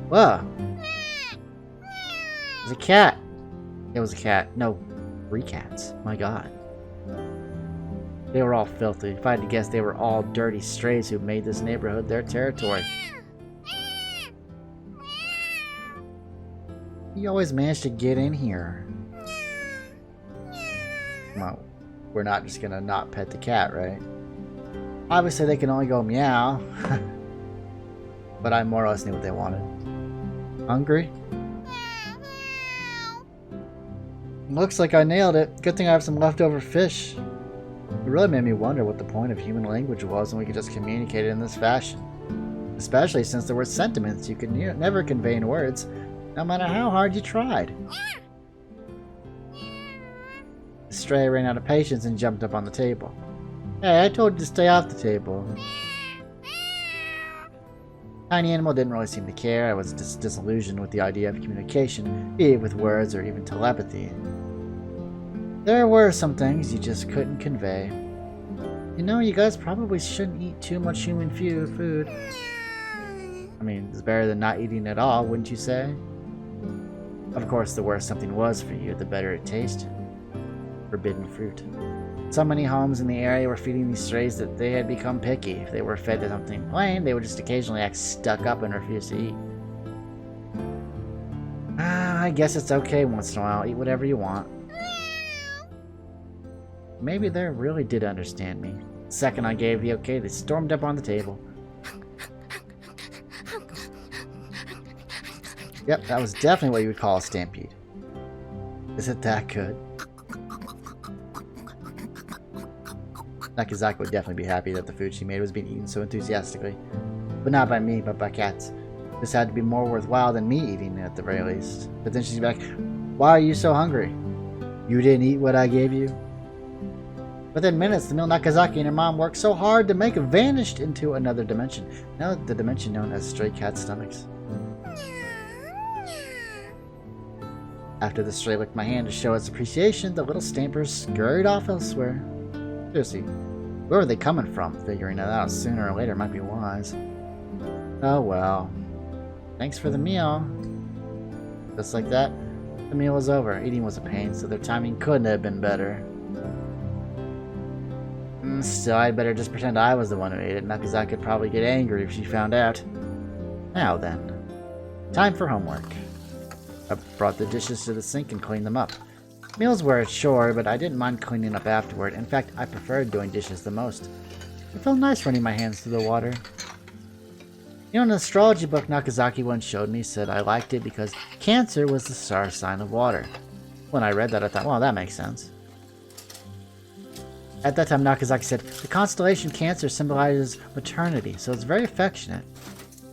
Whoa! It was a cat. It was a cat. No, 3 cats. My god. They were all filthy. If I had to guess, they were all dirty strays who made this neighborhood their territory. You always managed to get in here. Well, we're not just gonna not pet the cat, right? Obviously, they can only go meow. But I more or less knew what they wanted. Hungry? Looks like I nailed it. Good thing I have some leftover fish. It really made me wonder what the point of human language was when we could just communicate it in this fashion. Especially since there were sentiments you could never convey in words, no matter how hard you tried. The stray ran out of patience and jumped up on the table. Hey, I told you to stay off the table. Tiny animal didn't really seem to care. I was disillusioned with the idea of communication, be it with words or even telepathy. There were some things you just couldn't convey. You know, you guys probably shouldn't eat too much human food. I mean, it's better than not eating at all, wouldn't you say? Of course, the worse something was for you, the better it tasted. Forbidden fruit. So many homes in the area were feeding these strays that they had become picky. If they were fed to something plain, they would just occasionally act stuck up and refuse to eat. I guess it's okay once in a while. Eat whatever you want. Maybe they really did understand me. The second I gave the okay, they stormed up on the table. Yep, that was definitely what you would call a stampede. Is it that good? Nakazaki would definitely be happy that the food she made was being eaten so enthusiastically. But not by me, but by cats. This had to be more worthwhile than me eating it at the very least. But then she'd be like, why are you so hungry? You didn't eat what I gave you? Within minutes, the meal Nakazaki and her mom worked so hard to make vanished into another dimension. Now the dimension known as stray cat stomachs. After the stray licked my hand to show its appreciation, the little stampers scurried off elsewhere. Seriously, where were they coming from? Figuring it out sooner or later might be wise. Oh well. Thanks for the meal. Just like that, the meal was over. Eating was a pain, so their timing couldn't have been better. Still, I'd better just pretend I was the one who ate it. Nakazaki could probably get angry if she found out. Now then, time for homework. I brought the dishes to the sink and cleaned them up. Meals were a chore, but I didn't mind cleaning up afterward. In fact, I preferred doing dishes the most. It felt nice running my hands through the water. You know, an astrology book Nakazaki once showed me said I liked it because Cancer was the star sign of water. When I read that, I thought, well, that makes sense. At that time, Nakazaki said, the constellation Cancer symbolizes maternity, so it's very affectionate.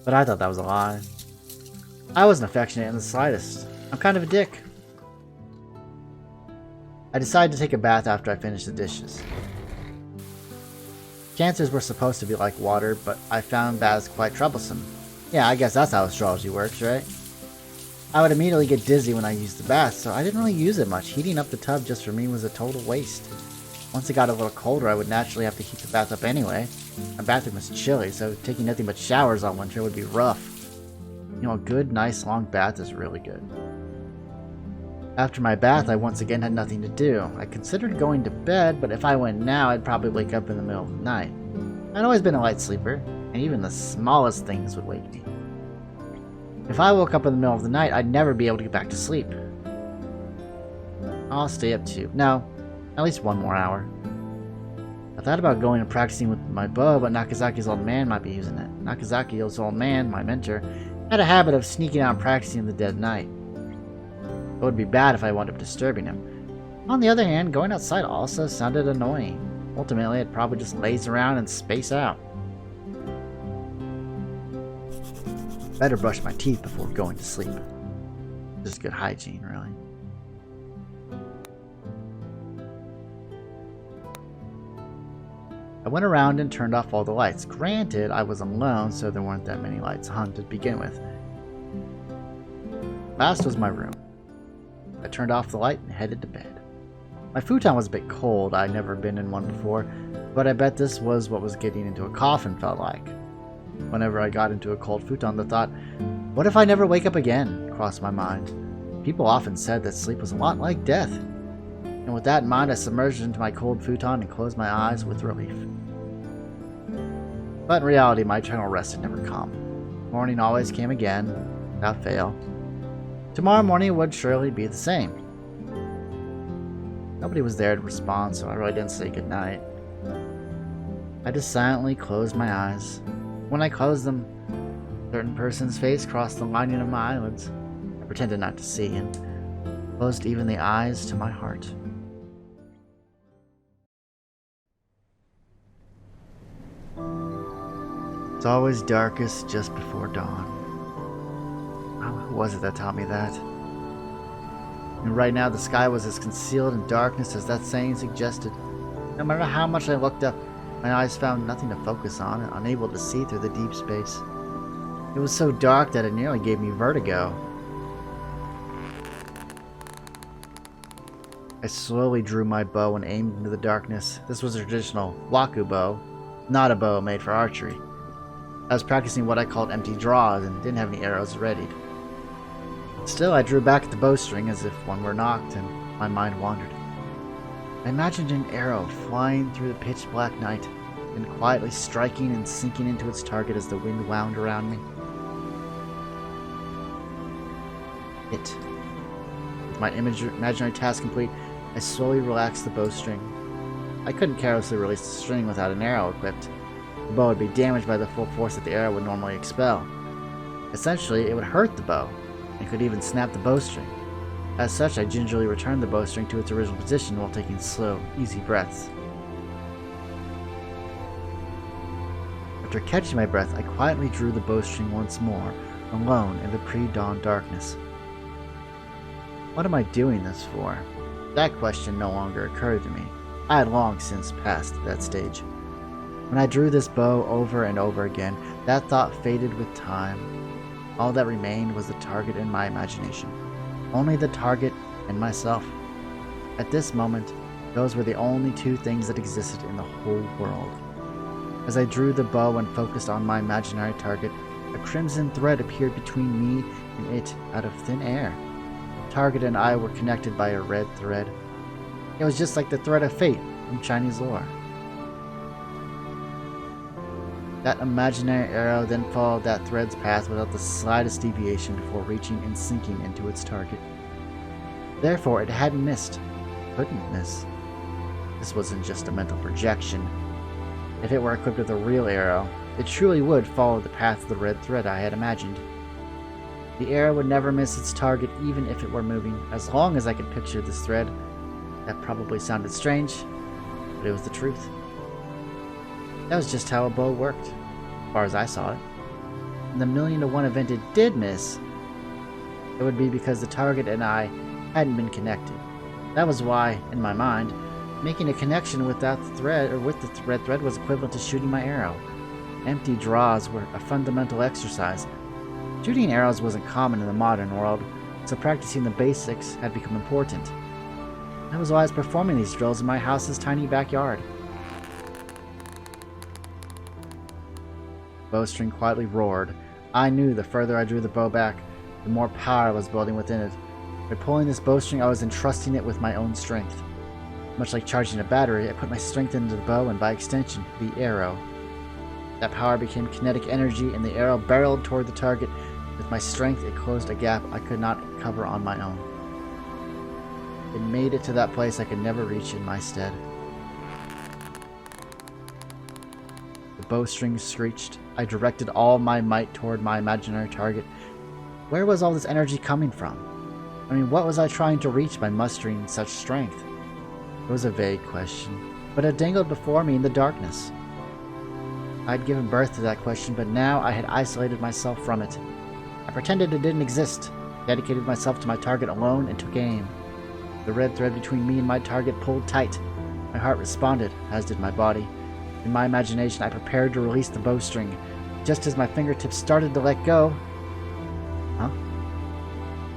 But I thought that was a lie. I wasn't affectionate in the slightest. I'm kind of a dick. I decided to take a bath after I finished the dishes. Cancers were supposed to be like water, but I found baths quite troublesome. Yeah, I guess that's how astrology works, right? I would immediately get dizzy when I used the bath, so I didn't really use it much. Heating up the tub just for me was a total waste. Once it got a little colder, I would naturally have to heat the bath up anyway. My bathroom was chilly, so taking nothing but showers all winter would be rough. You know, a good, nice, long bath is really good. After my bath, I once again had nothing to do. I considered going to bed, but if I went now, I'd probably wake up in the middle of the night. I'd always been a light sleeper, and even the smallest things would wake me. If I woke up in the middle of the night, I'd never be able to get back to sleep. I'll stay up too. No, at least one more hour. I thought about going and practicing with my bow, but Nakazaki's old man might be using it. Nakazaki's old man, my mentor, had a habit of sneaking out and practicing in the dead night. It would be bad if I wound up disturbing him. On the other hand, going outside also sounded annoying. Ultimately, I'd probably just laze around and space out. Better brush my teeth before going to sleep. Just good hygiene, really. I went around and turned off all the lights. Granted, I was alone, so there weren't that many lights on to begin with. Last was my room. I turned off the light and headed to bed. My futon was a bit cold. I'd never been in one before, but I bet this was what was getting into a coffin felt like. Whenever I got into a cold futon, the thought, what if I never wake up again, crossed my mind. People often said that sleep was a lot like death. And with that in mind, I submerged into my cold futon and closed my eyes with relief. But in reality, my eternal rest had never come. Morning always came again, without fail. Tomorrow morning would surely be the same. Nobody was there to respond, so I really didn't say goodnight. I just silently closed my eyes. When I closed them, a certain person's face crossed the lining of my eyelids. I pretended not to see and closed even the eyes to my heart. It's always darkest just before dawn. Who was it that taught me that? And right now the sky was as concealed in darkness as that saying suggested. No matter how much I looked up, my eyes found nothing to focus on and unable to see through the deep space. It was so dark that it nearly gave me vertigo. I slowly drew my bow and aimed into the darkness. This was a traditional waku bow, not a bow made for archery. I was practicing what I called empty draws and didn't have any arrows readied. Still, I drew back at the bowstring as if one were knocked, and my mind wandered. I imagined an arrow flying through the pitch-black night, and quietly striking and sinking into its target as the wind wound around me. With my imaginary task complete, I slowly relaxed the bowstring. I couldn't carelessly release the string without an arrow equipped. The bow would be damaged by the full force that the arrow would normally expel. Essentially, it would hurt the bow, and could even snap the bowstring. As such, I gingerly returned the bowstring to its original position while taking slow, easy breaths. After catching my breath, I quietly drew the bowstring once more, alone in the pre-dawn darkness. What am I doing this for? That question no longer occurred to me. I had long since passed that stage. When I drew this bow over and over again, that thought faded with time. All that remained was the target in my imagination. Only the target and myself. At this moment, those were the only two things that existed in the whole world. As I drew the bow and focused on my imaginary target, a crimson thread appeared between me and it out of thin air. The target and I were connected by a red thread. It was just like the thread of fate from Chinese lore. That imaginary arrow then followed that thread's path without the slightest deviation before reaching and sinking into its target. Therefore, it hadn't missed. Couldn't miss. This wasn't just a mental projection. If it were equipped with a real arrow, it truly would follow the path of the red thread I had imagined. The arrow would never miss its target even if it were moving, as long as I could picture this thread. That probably sounded strange, but it was the truth. That was just how a bow worked, as far as I saw it. In the 1,000,000-to-1 event it did miss, it would be because the target and I hadn't been connected. That was why, in my mind, making a connection with that thread, or with the red thread, was equivalent to shooting my arrow. Empty draws were a fundamental exercise. Shooting arrows wasn't common in the modern world, so practicing the basics had become important. That was why I was performing these drills in my house's tiny backyard. The bowstring quietly roared. I knew the further I drew the bow back, the more power was building within it. By pulling this bowstring, I was entrusting it with my own strength. Much like charging a battery, I put my strength into the bow and, by extension, the arrow. That power became kinetic energy, and the arrow barreled toward the target. With my strength, it closed a gap I could not cover on my own. It made it to that place I could never reach in my stead. The bowstring screeched. I directed all my might toward my imaginary target. Where was all this energy coming from? I mean, what was I trying to reach by mustering such strength? It was a vague question, but it dangled before me in the darkness. I'd given birth to that question, but now I had isolated myself from it. I pretended it didn't exist, dedicated myself to my target alone, and took aim. The red thread between me and my target pulled tight. My heart responded, as did my body. In my imagination, I prepared to release the bowstring. Just as my fingertips started to let go... Huh?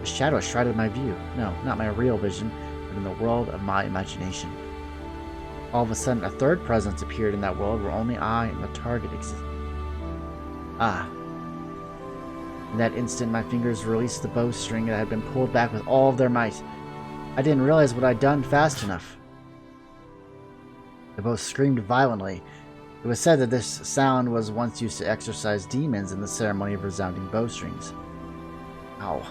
A shadow shrouded my view. No, not my real vision, but in the world of my imagination. All of a sudden, a third presence appeared in that world where only I and the target existed. Ah. In that instant, my fingers released the bowstring that had been pulled back with all of their might. I didn't realize what I'd done fast enough. The bow screamed violently. It was said that this sound was once used to exorcise demons in the ceremony of resounding bowstrings. Ow.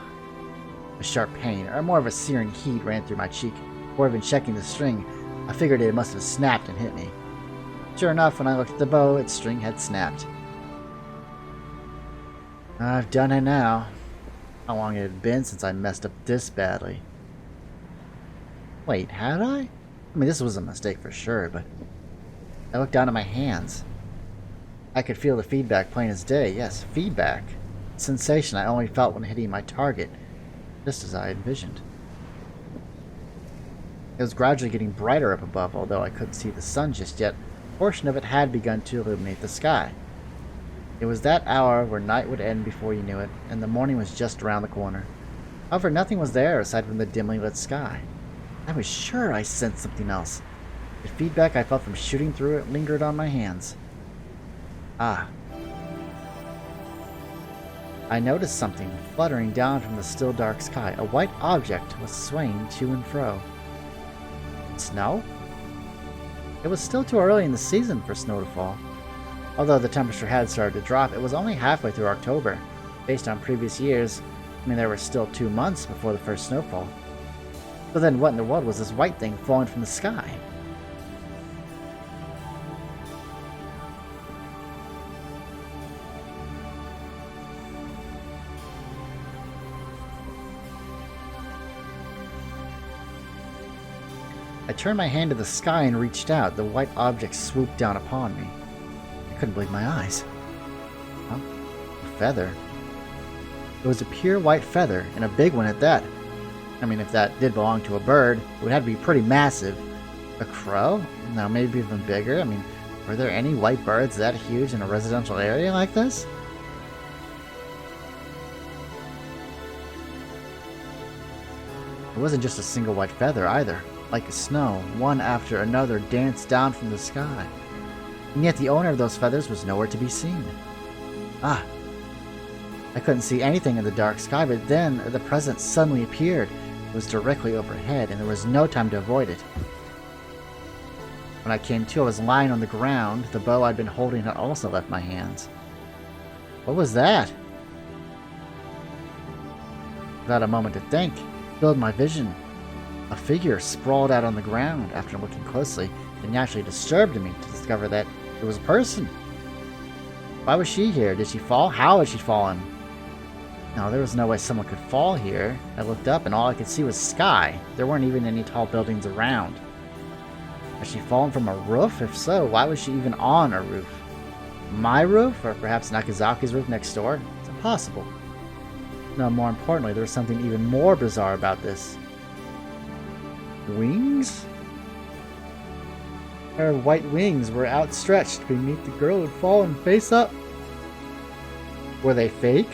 A sharp pain, or more of a searing heat, ran through my cheek. Before even checking the string, I figured it must have snapped and hit me. Sure enough, when I looked at the bow, its string had snapped. I've done it now. How long it had been since I messed up this badly. Wait, had I? I mean, this was a mistake for sure, but... I looked down at my hands. I could feel the feedback plain as day. Yes, feedback. sensation I only felt when hitting my target, just as I envisioned. It was gradually getting brighter up above, although I couldn't see the sun just yet. A portion of it had begun to illuminate the sky. It was that hour where night would end before you knew it, and the morning was just around the corner. However, nothing was there aside from the dimly lit sky. I was sure I sensed something else. The feedback I felt from shooting through it lingered on my hands. Ah. I noticed something fluttering down from the still dark sky. A white object was swaying to and fro. Snow? It was still too early in the season for snow to fall. Although the temperature had started to drop, it was only halfway through October. Based on previous years, there were still 2 months before the first snowfall. So then what in the world was this white thing falling from the sky? I turned my hand to the sky and reached out. The white object swooped down upon me. I couldn't believe my eyes. Huh? A feather. It was a pure white feather, and a big one at that. If that did belong to a bird, it would have to be pretty massive. A crow? No, maybe even bigger. Were there any white birds that huge in a residential area like this? It wasn't just a single white feather either. Like snow, one after another danced down from the sky. And yet the owner of those feathers was nowhere to be seen. Ah. I couldn't see anything in the dark sky, but then the presence suddenly appeared. It was directly overhead, and there was no time to avoid it. When I came to, I was lying on the ground. The bow I'd been holding had also left my hands. What was that? Without a moment to think, filled my vision. A figure sprawled out on the ground. After looking closely, it naturally disturbed me to discover that it was a person. Why was she here? Did she fall? How had she fallen? No, there was no way someone could fall here. I looked up and all I could see was sky. There weren't even any tall buildings around. Had she fallen from a roof? If so, why was she even on a roof? My roof? Or perhaps Nakazaki's roof next door? It's impossible. No, more importantly, there was something even more bizarre about this. Wings? Her white wings were outstretched beneath the girl who had fallen face up. Were they fake?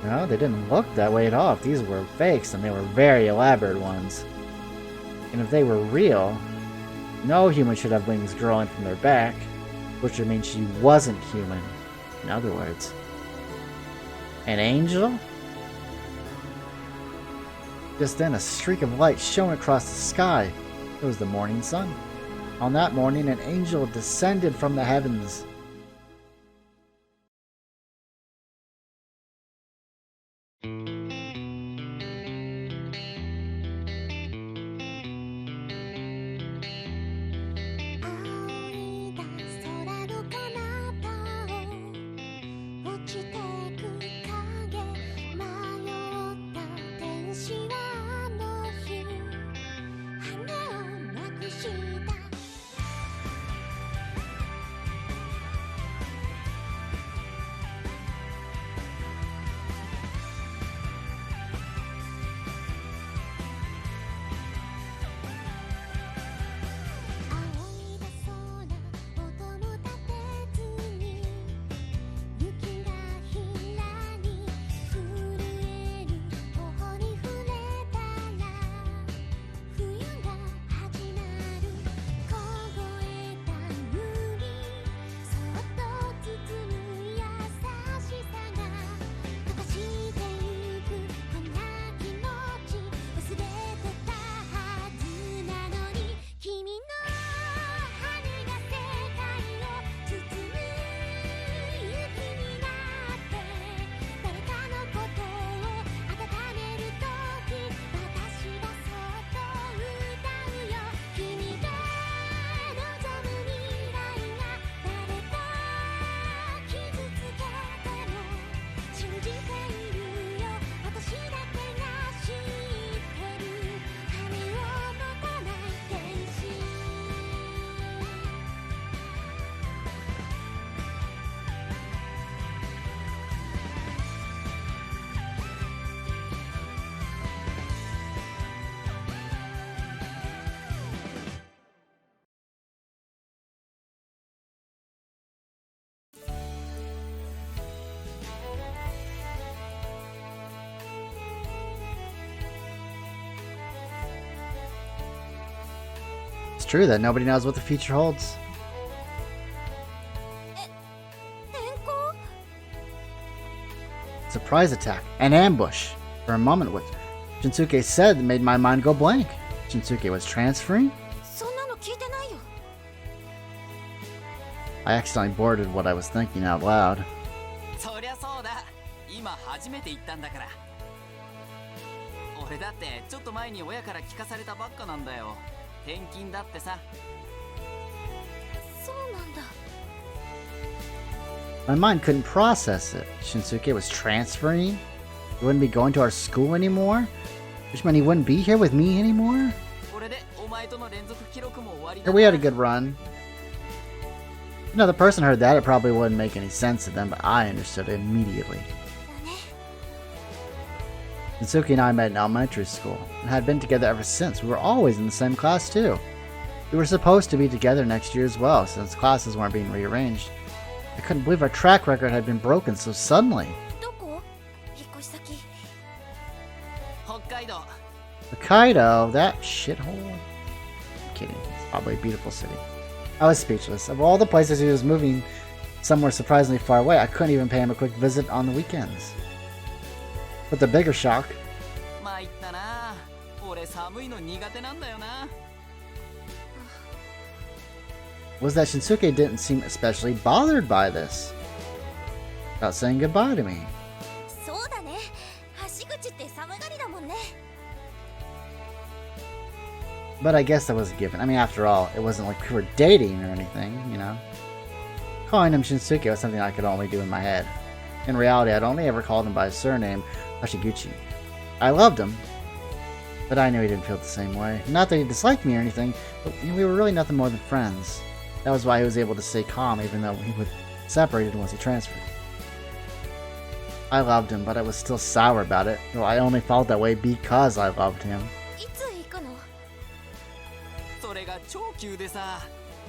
No, they didn't look that way at all. If these were fakes, then they were very elaborate ones. And if they were real, no human should have wings growing from their back, which would mean she wasn't human, in other words. An angel? Just then, a streak of light shone across the sky. It was the morning sun. On that morning, an angel descended from the heavens. It's true that nobody knows what the future holds. 転校 Surprise attack. An ambush. For a moment, what Shinsuke said made my mind go blank. Shinsuke was transferring? そんなの聞いてないよ I accidentally boarded what I was thinking out loud. そりゃそうだ。今初めて行ったんだから。俺だってちょっと前に親から聞かされたばっかなんだよ。転勤だってさ。そうなんだ My mind couldn't process it. Shinsuke was transferring? He wouldn't be going to our school anymore? Which meant he wouldn't be here with me anymore? これでお前との連続記録も終わりだ。 Here we had a good run. Another person heard that, it probably wouldn't make any sense to them, but I understood it immediately. だね Shinsuke and I met in elementary school, and had been together ever since. We were always in the same class too. We were supposed to be together next year as well, since classes weren't being rearranged. I couldn't believe our track record had been broken so suddenly. どこ引っ越し先 北海道。 Hokkaido, that shithole? I'm kidding. It's probably a beautiful city. I was speechless. Of all the places he was moving somewhere surprisingly far away, I couldn't even pay him a quick visit on the weekends. But the bigger shock 参ったな。俺寒いの苦手なんだよな。 was that Shinsuke didn't seem especially bothered by this. About saying goodbye to me. そうだね橋口って寒がりだもんね But I guess that was a given. I mean, after all, it wasn't like we were dating or anything, you know? Calling him Shinsuke was something I could only do in my head. In reality, I'd only ever called him by his surname, Hashiguchi. I loved him, but I knew he didn't feel the same way. Not that he disliked me or anything, but we were really nothing more than friends. That was why he was able to stay calm even though we were separated once he transferred. I loved him, but I was still sour about it, though I only felt that way because I loved him. いつ行くのそれが超急でさ。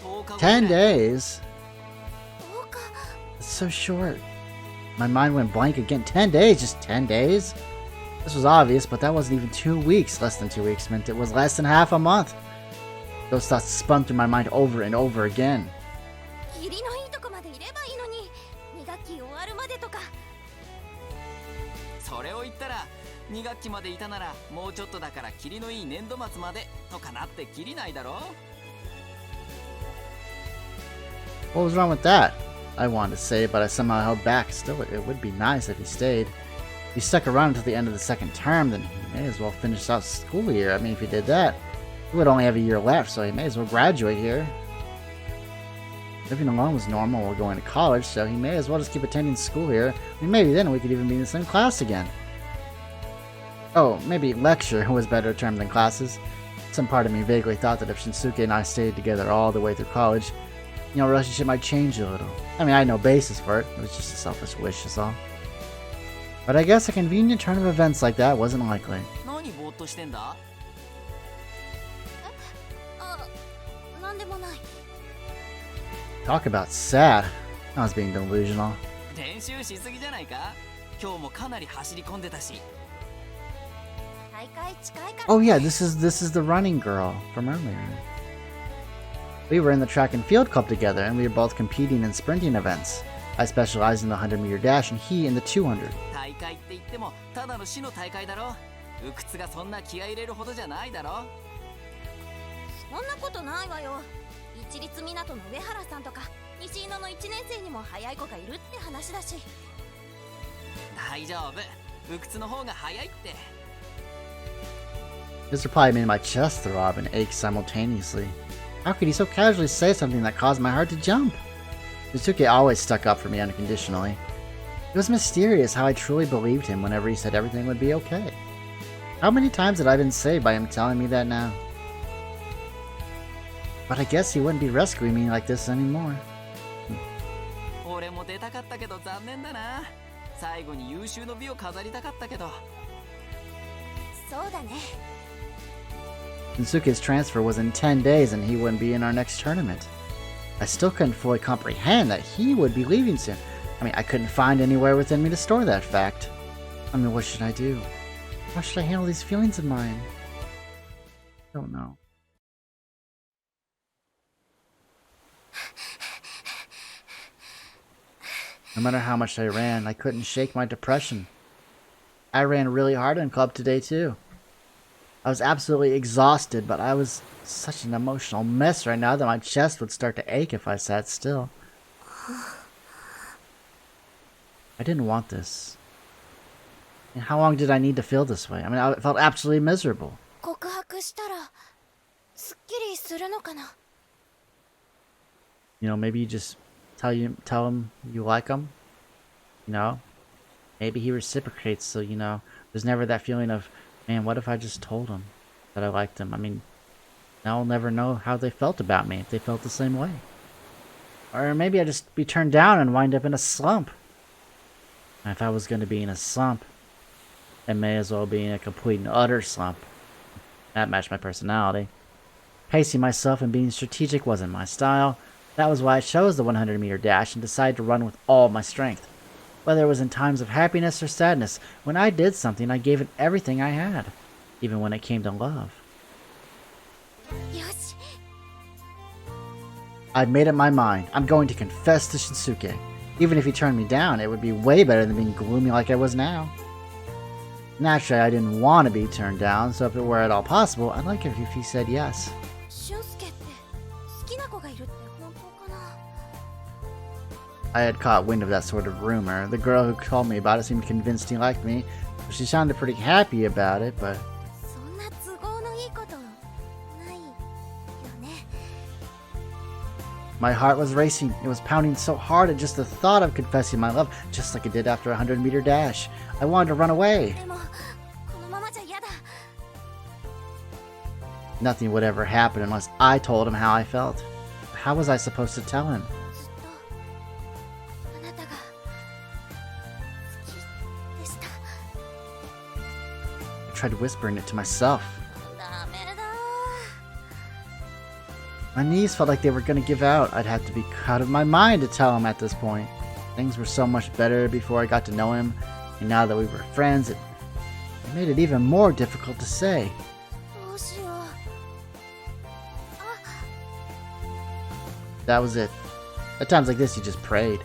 10日後 10 days? 10日 It's so short. My mind went blank again. 10 days? Just 10 days? This was obvious, but that wasn't even 2 weeks. Less than 2 weeks meant it was less than half a month. Those thoughts spun through my mind over and over again. 義理のいいとこまでいればいいのに2学期終わるまでとかそれを言ったら2学期までいたならもうちょっとだからキリのいい年度末までとかなってキリないだろ。 What was wrong with that? I wanted to say, but I somehow held back. Still, it would be nice if he stayed. If he stuck around until the end of the second term, then he may as well finish out school year. I mean, if he did that, he would only have a year left, so he may as well graduate here. Living alone was normal while going to college, so he may as well just keep attending school here. I mean, maybe then we could even be in the same class again. Oh, maybe lecture was better term than classes. Some part of me vaguely thought that if Shinsuke and I stayed together all the way through college, you know, our relationship might change a little. I mean, I had no basis for it. It was just a selfish wish, is all. But I guess a convenient turn of events like that wasn't likely. 何ぼーっとしてんだ。あなんでもない Talk about sad. I was being delusional. 練習しすぎじゃないか。今日もかなり走り込んでたし。大会近いから Oh yeah, this is the running girl from earlier. We were in the track and field club together, and we were both competing in sprinting events. I specialized in the 100-meter dash, and he in the 200. 大会って言ってもただの市の大会だろ。うくつがそんな気合い入れるほどじゃないだろ。そんなことないわよ一律港の上原さんとか西井野の1年生にも早い子がいるって話だし大丈夫。うくつの方が早いって。 This reply made my chest throb and ache simultaneously. How could he so casually say something that caused my heart to jump? Shinsuke always stuck up for me unconditionally. It was mysterious how I truly believed him whenever he said everything would be okay. How many times had I been saved by him telling me that now? But I guess he wouldn't be rescuing me like this anymore. 俺も出たかったけど残念だな。最後に優秀の美を飾りたかったけど。そうだね Shinsuke's transfer was in 10 days and he wouldn't be in our next tournament. I still couldn't fully comprehend that he would be leaving soon. I mean, I couldn't find anywhere within me to store that fact. I mean, what should I do? How should I handle these feelings of mine? I don't know. No matter how much I ran, I couldn't shake my depression. I ran really hard in club today too. I was absolutely exhausted, but I was such an emotional mess right now that my chest would start to ache if I sat still. I didn't want this. And how long did I need to feel this way? I mean, I felt absolutely miserable. 告白したらすっきりするのかな? You know, maybe you just tell him you like him. You know, maybe he reciprocates, so you know, there's never that feeling of, man, what if I just told him that I liked him? I mean, I'll never know how they felt about me if they felt the same way. Or maybe I'd just be turned down and wind up in a slump. And if I was going to be in a slump, it may as well be in a complete and utter slump. That matched my personality. Pacing myself and being strategic wasn't my style. That was why I chose the 100-meter dash and decided to run with all my strength. Whether it was in times of happiness or sadness, when I did something, I gave it everything I had, even when it came to love. よし I'd made up my mind. I'm going to confess to Shinsuke. Even if he turned me down, it would be way better than being gloomy like I was now. Naturally, I didn't want to be turned down, so if it were at all possible, I'd like it if he said yes. 俊介って好きな子がいるって本当かな? I had caught wind of that sort of rumor. The girl who told me about it seemed convinced he liked me. She sounded pretty happy about it, but... そんな都合のいいことないよね? My heart was racing. It was pounding so hard at just the thought of confessing my love, just like it did after a 100-meter dash. I wanted to run away. でもこのままじゃ嫌だ. Nothing would ever happen unless I told him how I felt. How was I supposed to tell him? ずっとあなたが好きでした. I tried whispering it to myself. ダメだ. My knees felt like they were going to give out. I'd have to be out of my mind to tell him at this point. Things were so much better before I got to know him, and now that we were friends, it made it even more difficult to say. どうしよう. That was it. At times like this, you just prayed.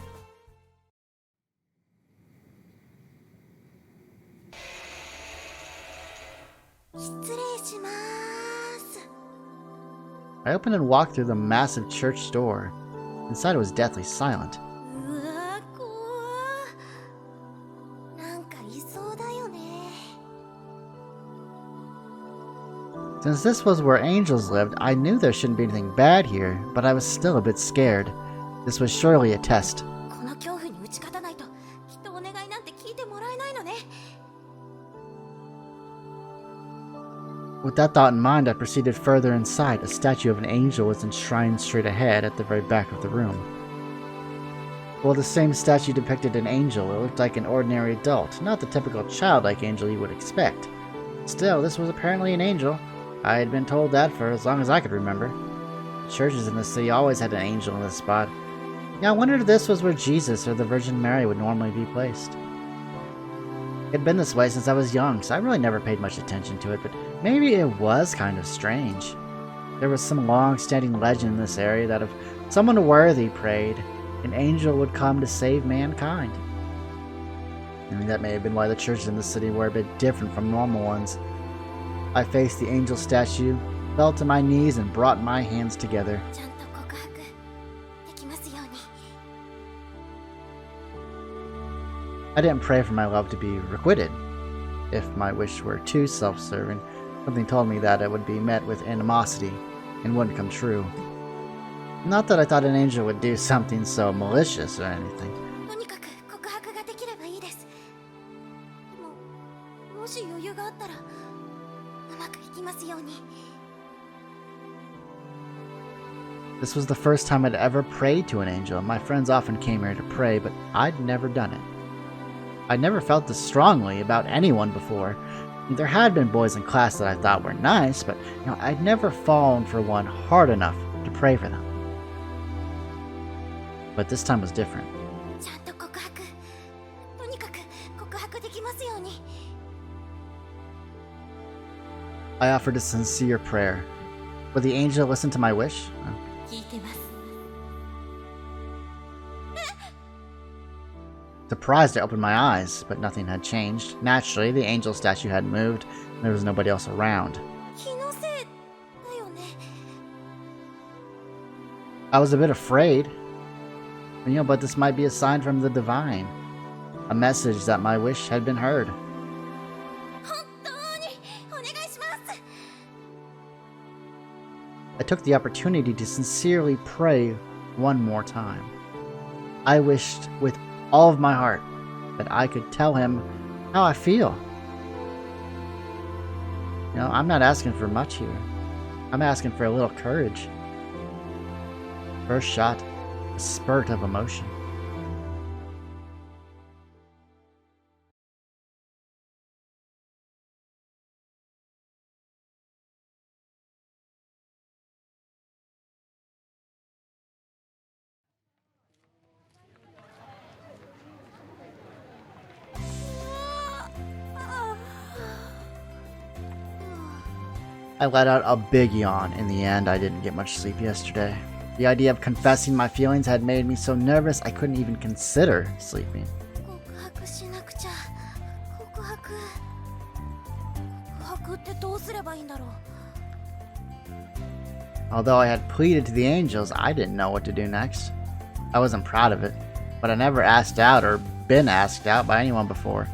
I opened and walked through the massive church door. Inside it was deathly silent. うわ、怖っ。なんかいそうだよね。 Since this was where angels lived, I knew there shouldn't be anything bad here, but I was still a bit scared. This was surely a test. この恐怖に打ち勝たないと、きっとお願いなんて聞いてもらえないのね。 With that thought in mind, I proceeded further inside. A statue of an angel was enshrined straight ahead at the very back of the room. While the same statue depicted an angel, it looked like an ordinary adult, not the typical childlike angel you would expect. Still, this was apparently an angel. I had been told that for as long as I could remember. Churches in the city always had an angel in this spot. Now I wondered if this was where Jesus or the Virgin Mary would normally be placed. It had been this way since I was young, so I really never paid much attention to it, but maybe it was kind of strange. There was some long-standing legend in this area that if someone worthy prayed, an angel would come to save mankind. I mean, that may have been why the churches in the city were a bit different from normal ones. I faced the angel statue, fell to my knees, and brought my hands together. ちゃんと告白できますように。 I didn't pray for my love to be requited. If my wish were too self-serving, something told me that it would be met with animosity and wouldn't come true. Not that I thought an angel would do something so malicious or anything. とにかく告白ができればいいです。もし余裕があったらうまくいきますように。 This was the first time I'd ever prayed to an angel. My friends often came here to pray, but I'd never done it. I'd never felt this strongly about anyone before. There had been boys in class that I thought were nice, but I'd never fallen for one hard enough to pray for them. But this time was different. ちゃんと告白。とにかく告白できますように。 I offered a sincere prayer. Would the angel listen to my wish? 聞いてます。Surprised, I opened my eyes, but nothing had changed. Naturally, the angel statue had moved, and there was nobody else around. I was a bit afraid, but this might be a sign from the divine. A message that my wish had been heard. I took the opportunity to sincerely pray one more time. I wished with all of my heart that I could tell him how I feel. I'm not asking for much here. I'm asking for a little courage. First shot, a spurt of emotion. I let out a big yawn. In the end, I didn't get much sleep yesterday. The idea of confessing my feelings had made me so nervous I couldn't even consider sleeping. Although I had pleaded to the angels, I didn't know what to do next. I wasn't proud of it, but I never asked out or been asked out by anyone before.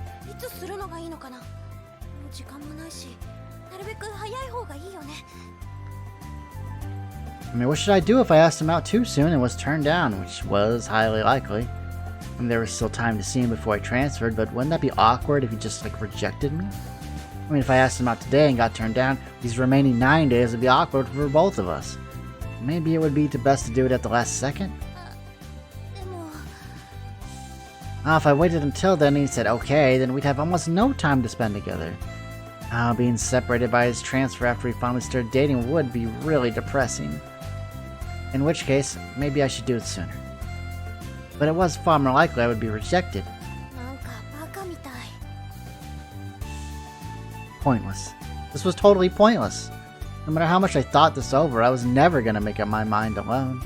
What should I do if I asked him out too soon and was turned down, which was highly likely. There was still time to see him before I transferred, but wouldn't that be awkward if he just rejected me? If I asked him out today and got turned down, these remaining 9 days would be awkward for both of us. Maybe it would be best to do it at the last second? If I waited until then and he said okay, then we'd have almost no time to spend together. Being separated by his transfer after we finally started dating would be really depressing. In which case, maybe I should do it sooner. But it was far more likely I would be rejected. Pointless. This was totally pointless. No matter how much I thought this over, I was never going to make up my mind alone.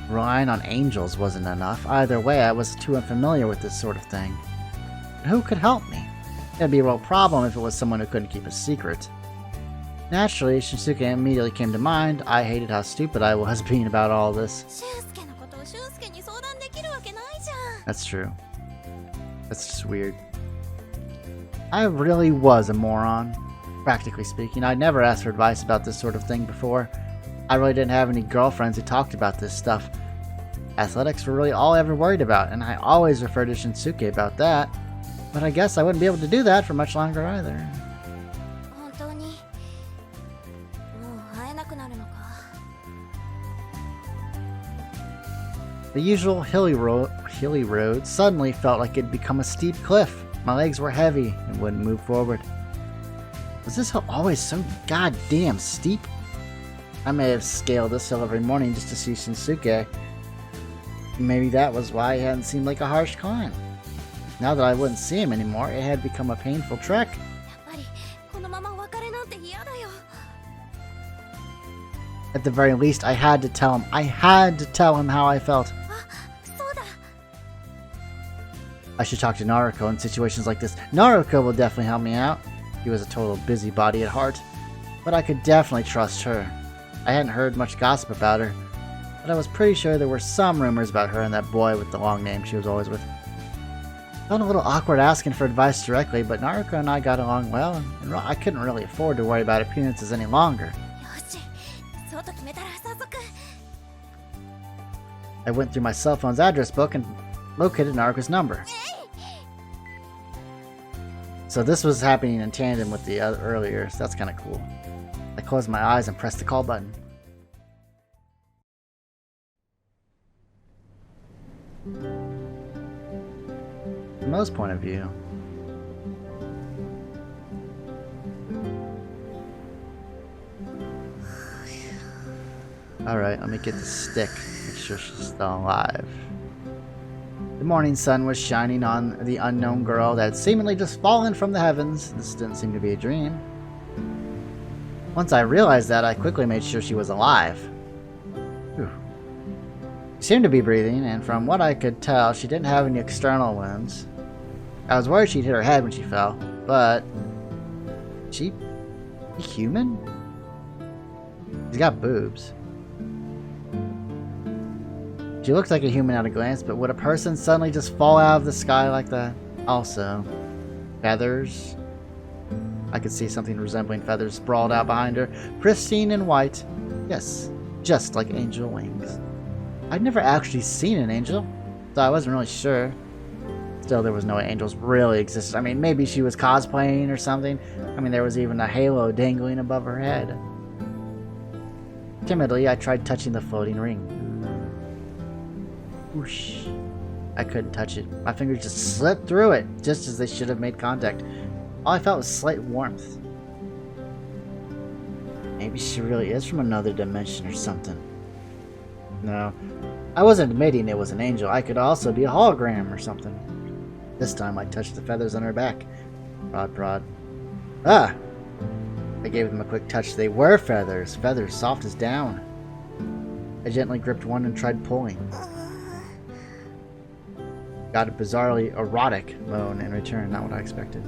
Relying on angels wasn't enough. Either way, I was too unfamiliar with this sort of thing. But who could help me? It'd be a real problem if it was someone who couldn't keep a secret. Naturally, Shinsuke immediately came to mind. I hated how stupid I was being about all this. That's true. That's just weird. I really was a moron. Practically speaking, I'd never asked for advice about this sort of thing before. I really didn't have any girlfriends who talked about this stuff. Athletics were really all I ever worried about, and I always referred to Shinsuke about that. But I guess I wouldn't be able to do that for much longer either. The usual hilly road suddenly felt like it'd become a steep cliff. My legs were heavy and wouldn't move forward. Was this hill always so goddamn steep? I may have scaled this hill every morning just to see Shinsuke. Maybe that was why it hadn't seemed like a harsh climb. Now that I wouldn't see him anymore, it had become a painful trek. At the very least, I had to tell him. I had to tell him how I felt. I should talk to Naruko in situations like this. Naruko will definitely help me out. He was a total busybody at heart. But I could definitely trust her. I hadn't heard much gossip about her, but I was pretty sure there were some rumors about her and that boy with the long name she was always with. Felt a little awkward asking for advice directly, but Naruko and I got along well, and I couldn't really afford to worry about appearances any longer. I went through my cell phone's address book and located Naruko's number. So this was happening in tandem with the earlier, so that's kind of cool. I closed my eyes and pressed the call button. From Mo's point of view, alright, let me get the stick. Make sure she's still alive. The morning sun was shining on the unknown girl that had seemingly just fallen from the heavens. This didn't seem to be a dream. Once I realized that, I quickly made sure she was alive. Whew. She seemed to be breathing, and from what I could tell, she didn't have any external wounds. I was worried she'd hit her head when she fell, but... She... human? She's got boobs. She looks like a human at a glance, but would a person suddenly just fall out of the sky like that? Also, feathers. I could see something resembling feathers sprawled out behind her, pristine and white. Yes, just like angel wings. I'd never actually seen an angel, so I wasn't really sure. Still, there was no way angels really existed. I mean, maybe she was cosplaying or something. I mean, there was even a halo dangling above her head. Timidly, I tried touching the floating ring. Whoosh. I couldn't touch it. My fingers just slipped through it, just as they should have made contact. All I felt was slight warmth. Maybe she really is from another dimension or something. No, I wasn't admitting it was an angel. I could also be a hologram or something. This time I touched the feathers on her back. Prod, prod. Ah! I gave them a quick touch. They were feathers. Feathers soft as down. I gently gripped one and tried pulling. Got a bizarrely erotic moan in return, not what I expected.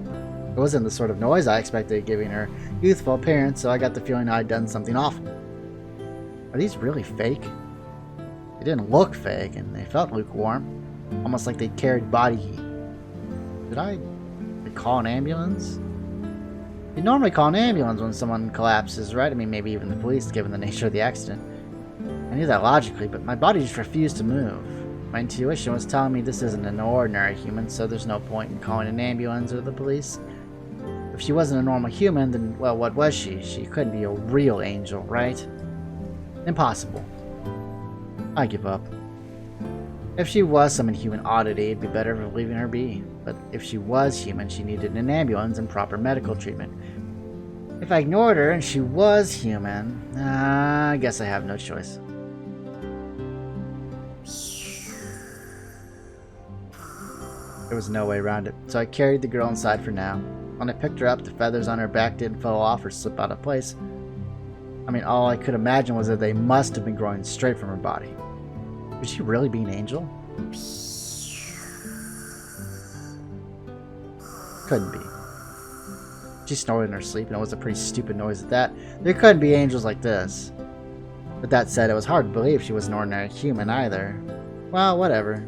It wasn't the sort of noise I expected, giving her youthful appearance, so I got the feeling I'd done something awful. Are these really fake? They didn't look fake, and they felt lukewarm. Almost like they carried body heat. Did I call an ambulance? You normally call an ambulance when someone collapses, right? I mean, maybe even the police, given the nature of the accident. I knew that logically, but my body just refused to move. My intuition was telling me this isn't an ordinary human, so there's no point in calling an ambulance or the police. If she wasn't a normal human, then, well, what was she? She couldn't be a real angel, right? Impossible. I give up. If she was some inhuman oddity, it'd be better for leaving her be. But if she was human, she needed an ambulance and proper medical treatment. If I ignored her and she was human, I guess I have no choice. There was no way around it, so I carried the girl inside for now. When I picked her up, the feathers on her back didn't fall off or slip out of place. I mean, all I could imagine was that they must have been growing straight from her body. Could she really be an angel? Couldn't be. She snored in her sleep, and it was a pretty stupid noise at that. There couldn't be angels like this. But that said, it was hard to believe she was an ordinary human either. Well, whatever.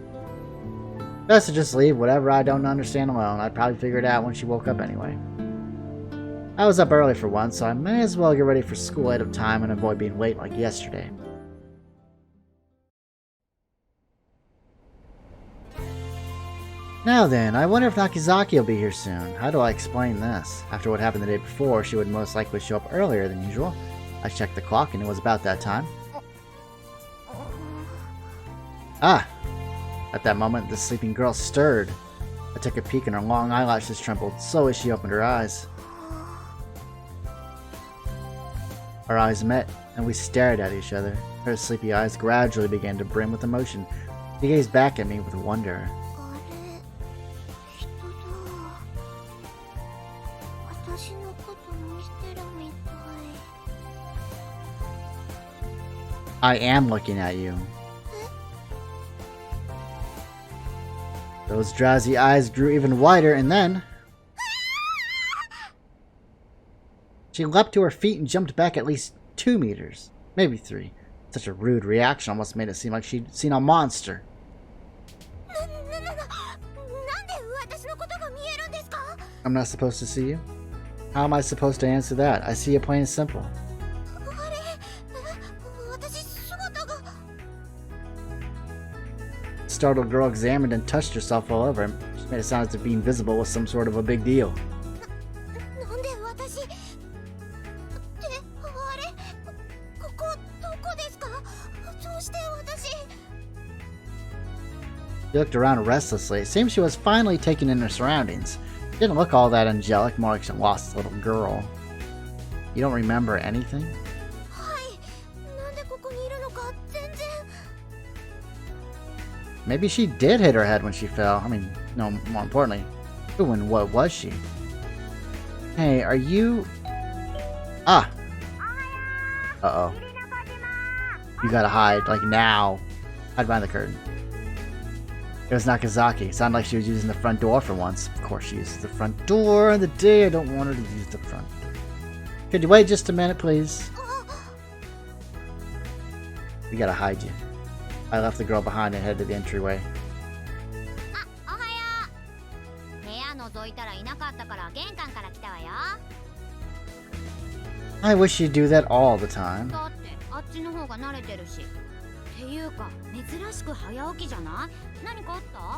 Best to just leave whatever I don't understand alone. I'd probably figure it out when she woke up anyway. I was up early for once, so I may as well get ready for school ahead of time and avoid being late like yesterday. Now then, I wonder if Nakizaki will be here soon. How do I explain this? After what happened the day before, she would most likely show up earlier than usual. I checked the clock and it was about that time. Ah! At that moment, the sleeping girl stirred. I took a peek and her long eyelashes trembled. Slowly she opened her eyes. Our eyes met, and we stared at each other. Her sleepy eyes gradually began to brim with emotion. She gazed back at me with wonder. I am looking at you. Those drowsy eyes grew even wider, and then... she leapt to her feet and jumped back at least 2 meters. Maybe 3. Such a rude reaction almost made it seem like she'd seen a monster. I'm not supposed to see you? How am I supposed to answer that? I see it plain and simple. The startled girl examined and touched herself all over. She made it sound as if being visible was some sort of a big deal. She looked around restlessly. It seemed she was finally taking in her surroundings. She didn't look all that angelic, more like she lost a little girl. You don't remember anything? Maybe she did hit her head when she fell. I mean, no, more importantly, who and what was she? Hey, are you... Ah! Uh-oh. You gotta hide, like now. Hide behind the curtain. It was Nagasaki. It sounded like she was using the front door for once. Of course she uses the front door on the day I don't want her to use the front. Could you wait just a minute, please? We gotta hide you. I left the girl behind and headed to the entryway. I wish you'd do that all the time.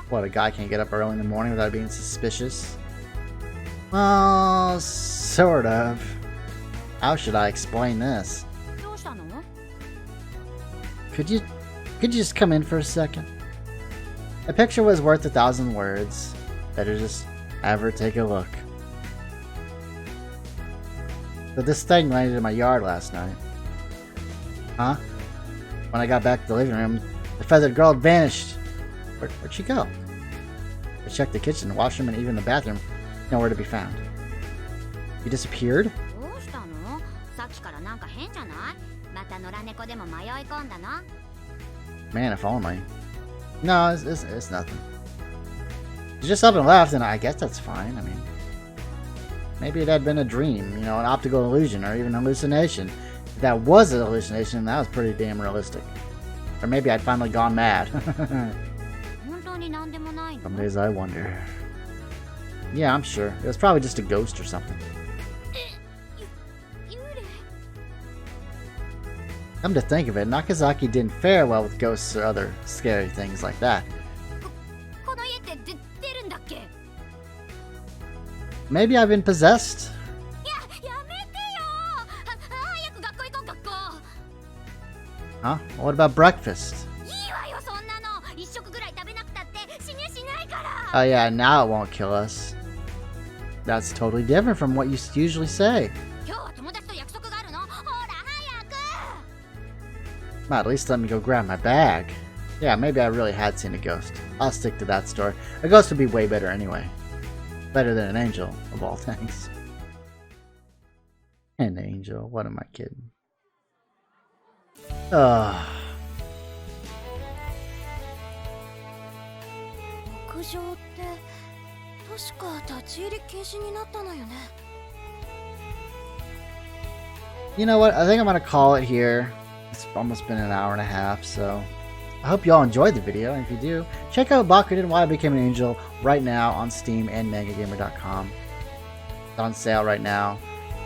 What, a guy can't get up early in the morning without being suspicious? Well, sort of. How should I explain this? Could you just come in for a second? A picture was worth 1,000 words. Better just have her take a look. So this thing landed in my yard last night. Huh? When I got back to the living room, the feathered girl had vanished. Where'd she go? I checked the kitchen, the washroom, and even the bathroom. Nowhere to be found. She disappeared? Man, if only. No, it's nothing. She just up and left, and I guess that's fine. I mean, maybe it had been a dream, you know, an optical illusion, or even hallucination. If that was an hallucination, that was pretty damn realistic. Or maybe I'd finally gone mad. Some days I wonder. Yeah, I'm sure. It was probably just a ghost or something. Come to think of it, Nagasaki didn't fare well with ghosts or other scary things like that. Maybe I've been possessed? Huh? What about breakfast? Oh yeah, now it won't kill us. That's totally different from what you usually say. Well, at least let me go grab my bag. Yeah, maybe I really had seen a ghost. I'll stick to that story. A ghost would be way better anyway. Better than an angel, of all things. An angel, what am I kidding? You know what? I think I'm gonna call it here. It's almost been an hour and a half, so I hope you all enjoyed the video, and if you do, check out Bokuten Why I Became an Angel right now on Steam and MangaGamer.com. It's on sale right now.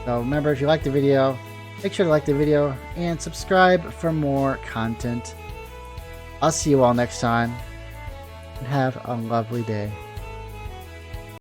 So remember, if you liked the video, make sure to like the video and subscribe for more content. I'll see you all next time, and have a lovely day.